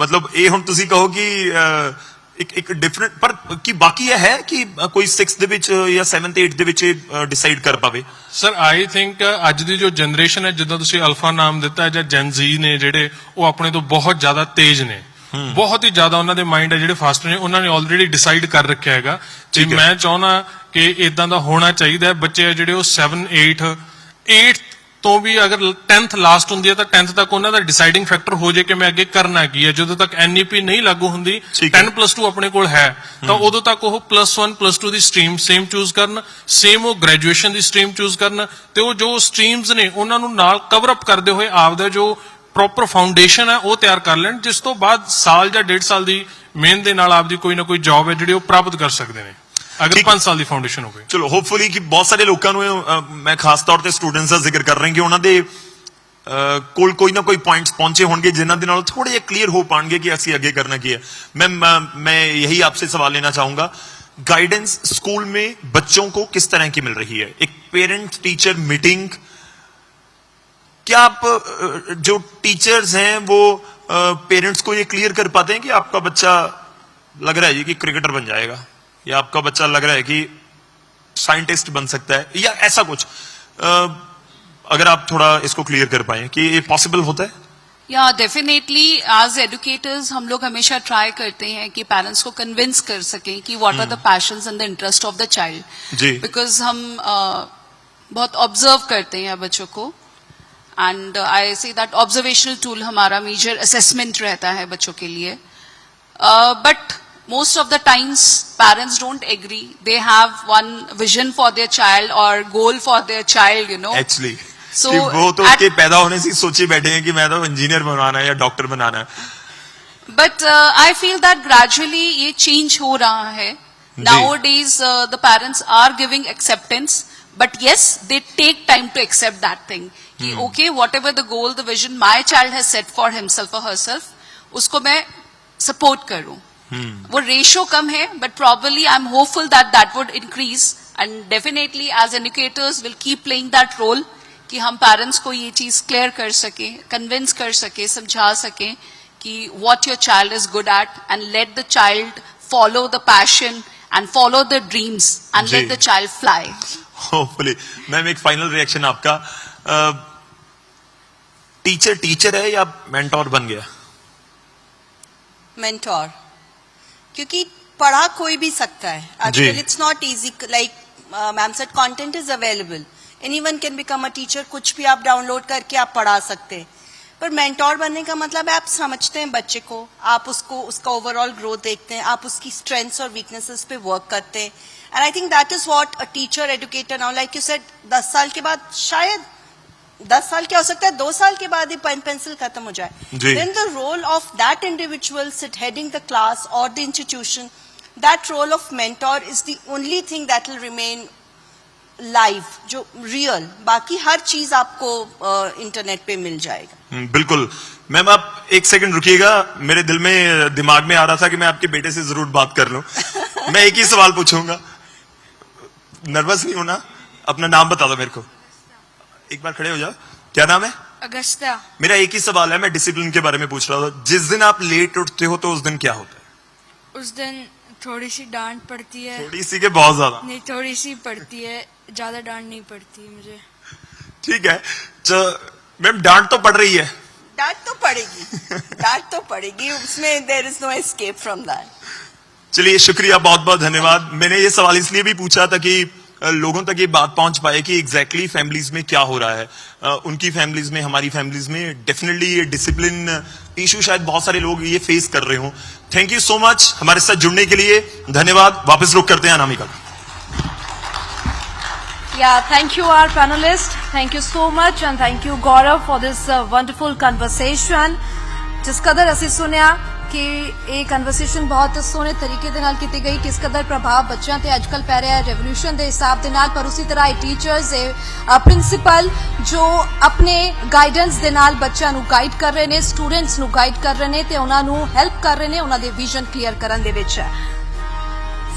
ਮਤਲਬ ਇਹ ਹੁਣ ਤੁਸੀਂ ਕਹੋ ਕਿ ਇੱਕ ਡਿਫਰੈਂਟ, ਪਰ ਕੀ ਬਾਕੀ ਇਹ ਹੈ ਕਿ ਕੋਈ 6th ਦੇ ਵਿੱਚ ਜਾਂ 7th 8th ਦੇ ਵਿੱਚ ਡਿਸਾਈਡ ਕਰ ਪਾਵੇ? ਸਰ ਆਈ ਥਿੰਕ ਅੱਜ ਦੀ ਜੋ ਜਨਰੇਸ਼ਨ ਹੈ, ਜਿੱਦਾਂ ਤੁਸੀਂ ਅਲਫਾ ਨਾਮ ਦਿੱਤਾ, ਜਾਂ ਜੈਨਜ਼ੀ ਨੇ ਜਿਹੜੇ, ਉਹ ਆਪਣੇ ਤੋਂ ਬਹੁਤ ਜ਼ਿਆਦਾ ਤੇਜ਼ ਨੇ, ਬਹੁਤ ਹੀ ਜ਼ਿਆਦਾ ਉਹਨਾਂ ਦੇ ਮਾਈਂਡ ਹੈ ਜਿਹੜੇ ਫਾਸਟ ਨੇ। ਉਹਨਾਂ ਨੇ ਆਲਰੇਡੀ ਡਿਸਾਈਡ ਕਰ ਰੱਖਿਆ ਹੈਗਾ। ਤੇ ਮੈਂ ਚਾਹੁੰਦਾ ਕਿ ਇਦਾਂ ਦਾ ਹੋਣਾ ਚਾਹੀਦਾ ਹੈ। ਬੱਚੇ ਆ ਜਿਹੜੇ ਉਹ 7 8 ਤੋਂ ਵੀ ਅਗਰ 10th ਲਾਸਟ ਹੁੰਦੀ ਹੈ ਤਾਂ 10th ਤੱਕ ਉਹਨਾਂ ਦਾ ਡਿਸਾਈਡਿੰਗ ਫੈਕਟਰ ਹੋ ਜਾਏ ਕਿ ਮੈਂ ਅੱਗੇ ਕਰਨਾ ਕੀ ਹੈ। ਜਦੋਂ ਤੱਕ NEP ਨਹੀਂ ਲਾਗੂ ਹੁੰਦੀ, 10+2 ਆਪਣੇ ਕੋਲ ਹੈ, ਤਾਂ ਉਦੋਂ ਤੱਕ ਉਹ +1 +2 ਦੀ ਸਟਰੀਮ ਸੇਮ ਚੂਜ਼ ਕਰਨ, ਸੇਮ ਉਹ ਗ੍ਰੈਜੂਏਸ਼ਨ ਦੀ ਸਟਰੀਮ ਚੂਜ਼ ਕਰਨ, ਤੇ ਉਹ ਜੋ ਸਟਰੀਮਸ ਨੇ ਉਹਨਾਂ ਨੂੰ ਨਾਲ ਕਵਰ ਅਪ ਕਰਦੇ ਹੋਏ ਆਪਦਾ ਜੋ ਪ੍ਰੋਪਰ ਫਾਊਂਡੇਸ਼ਨ ਹੈ ਉਹ ਤਿਆਰ ਕਰ ਲੈਣ, ਜਿਸ ਤੋਂ ਬਾਅਦ ਸਾਲ ਜਾਂ 1.5 ਸਾਲ ਦੀ ਮਿਹਨਤ ਦੇ ਨਾਲ ਆਪਦੀ ਕੋਈ ਨਾ ਕੋਈ ਜੌਬ ਹੈ ਜਿਹੜੀ ਉਹ ਪ੍ਰਾਪਤ ਕਰ ਸਕਦੇ ਨੇ, ਅਗਰ 5 ਸਾਲ ਦੀ ਫਾਊਂਡੇਸ਼ਨ ਹੋਵੇ। ਚਲੋ ਹੋਪਫੁਲੀ ਕਿ ਬਹੁਤ ਸਾਰੇ ਲੋਕਾਂ ਨੂੰ ਮੈਂ ਖਾਸ ਤੌਰ ਤੇ ਸਟੂਡੈਂਟਸ ਦਾ ਜ਼ਿਕਰ ਕਰ ਰਿਹਾ ਕਿ ਉਹਨਾਂ ਦੇ ਕੋਲ ਕੋਈ ਨਾ ਕੋਈ ਪੁਆਇੰਟਸ ਪਹੁੰਚੇ ਹੋਣਗੇ ਜਿਨ੍ਹਾਂ ਦੇ ਨਾਲ ਥੋੜੇ ਜਿਹਾ ਕਲੀਅਰ ਹੋ ਪਾਣਗੇ ਕਿ ਅਸੀਂ ਅੱਗੇ करना ਕੀ है। मैं यही आपसे सवाल लेना चाहूंगा, गाइडेंस स्कूल में बच्चों को किस तरह की मिल रही है? एक पेरेंट टीचर मीटिंग, क्या आप जो टीचर्स हैं वो पेरेंट्स को ये क्लियर कर पाते हैं कि आपका बच्चा लग रहा है जी कि क्रिकेटर बन जाएगा, या आपका बच्चा लग रहा है कि साइंटिस्ट बन सकता है, या ऐसा कुछ? अगर आप थोड़ा इसको क्लियर कर पाए कि ये पॉसिबल होता है? या डेफिनेटली एज एजुकेटर्स हम लोग हमेशा ट्राई करते हैं कि पेरेंट्स को कन्विंस कर सकें कि what are the passions and the interest of the child, because हम बहुत ऑब्जर्व करते हैं बच्चों को, and I say that observational tool हमारा मेजर असेसमेंट रहता है बच्चों के लिए, but most of the times parents don't agree. They have one vision for their child or goal for their child, you know. Actually, so वो तो उसके पैदा होने से सोचे बैठे हैं कि मैं तो इंजीनियर बनाना है या डॉक्टर बनाना है. But I feel that gradually ये change हो रहा है. Nowadays the parents are giving acceptance, but yes, they take time to accept that thing. कि okay, whatever the goal, the vision my child has set for himself or herself, उसको मैं support करूं. वो ratio कम है, but probably I am hopeful that that would increase, and definitely as educators will keep playing that role कि हम parents को ये चीज क्लियर कर सके, कन्विंस कर सके, समझा सके कि what your child is good at, and let the child follow the passion and follow the dreams and let the child fly. Hopefully. Ma'am एक फाइनल रिएक्शन आपका, टीचर है या मेंटोर बन गया? मेंटोर, क्योंकि पढ़ा कोई भी सकता है. आजकल it's not easy, like ma'am said content is available, anyone can become a teacher. कुछ भी आप डाउनलोड करके आप पढ़ा सकते हैं. पर मेंटोर बनने का मतलब है आप समझते हैं बच्चे को, आप उसको उसका ओवरऑल ग्रोथ देखते हैं, आप उसकी स्ट्रेंथ्स और वीकनेसेस पे वर्क करते हैं. And I think that is what a teacher educator now, like you said 10 साल के बाद, शायद 10 साल क्या हो सकता है 2 साल के बाद ही पेन पेंसिल खत्म हो जाए. Then the role of that individual sit heading the class और the institution, that role of mentor is the only thing that will remain live, जो रियल. बाकी हर चीज आपको इंटरनेट पे मिल जाएगा. बिल्कुल. मैम आप एक सेकंड रुकिएगा, मेरे दिल में दिमाग में आ रहा था कि मैं आपके बेटे से जरूर बात कर लूं. मैं एक ही सवाल पूछूंगा, नर्वस नहीं होना, अपना नाम बता दो मेरे को. एक बार खड़े हो जाओ. क्या नाम है? अगस्त्या. मेरा एक ही सवाल है, मैं डिसिप्लिन के बारे में पूछ रहा था. जिस दिन आप लेट उठते हो तो उस दिन क्या होता है? उस दिन थोड़ी सी डांट पड़ती है. थोड़ी सी के बहुत ज्यादा? नहीं, थोड़ी सी पड़ती है, ज्यादा डांट नहीं पड़ती मुझे. ठीक है. मैम डांट तो पड़ रही है. डांट तो पड़ेगी, डांट तो पड़ेगी, उसमें there is no escape from that. चलिए शुक्रिया, बहुत बहुत धन्यवाद. मैंने ये सवाल इसलिए भी पूछा था कि लोगों तक ये बात पहुंच पाए कि एग्जैक्टली फैमिलीज में क्या हो रहा है. उनकी फैमिलीज में, हमारी फैमिलीज में डेफिनेटली ये डिसिप्लिन इशू शायद बहुत सारे लोग ये फेस कर रहे हो. थैंक यू सो मच हमारे साथ जुड़ने के लिए. धन्यवाद. वापस रुक करते हैं Anamika. Yeah, thank you our panelists. Thank you so much and thank you Gaurav for this wonderful conversation. जिस कदर ਅਸੀਂ ਸੁਨਿਆ ਕਿ ਇਹ ਕਨਵਰਸੇਸ਼ਨ ਬਹੁਤ ਸੋਹਣੇ ਤਰੀਕੇ ਦੇ ਨਾਲ ਕੀਤੀ ਗਈ, ਕਿਸ ਕਦਰ ਪ੍ਰਭਾਵ ਬੱਚਿਆਂ ਤੇ ਅੱਜਕੱਲ ਪੈ ਰਿਹਾ ਹੈ ਰੈਵੋਲੂਸ਼ਨ ਦੇ ਹਿਸਾਬ ਦੇ ਨਾਲ, ਪਰ ਉਸੇ ਤਰ੍ਹਾਂ ਇਹ ਟੀਚਰਸ ਪ੍ਰਿੰਸੀਪਲ ਜੋ ਆਪਣੇ ਗਾਈਡੈਂਸ ਦੇ ਨਾਲ ਬੱਚਿਆਂ ਨੂੰ ਗਾਈਡ ਕਰ ਰਹੇ ਨੇ, ਸਟੂਡੈਂਟਸ ਨੂੰ ਗਾਈਡ ਕਰ ਰਹੇ ਨੇ ਤੇ ਉਹਨਾਂ ਨੂੰ ਹੈਲਪ ਕਰ ਰਹੇ ਨੇ ਉਹਨਾਂ ਦੇ ਵਿਜ਼ਨ ਕਲੀਅਰ ਕਰਨ ਦੇ ਵਿੱਚ.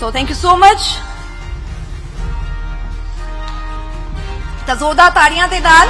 So thank you so much. ਤਾਂ ਜ਼ੋਰਦਾਰ ਤਾੜੀਆਂ ਦੇ ਨਾਲ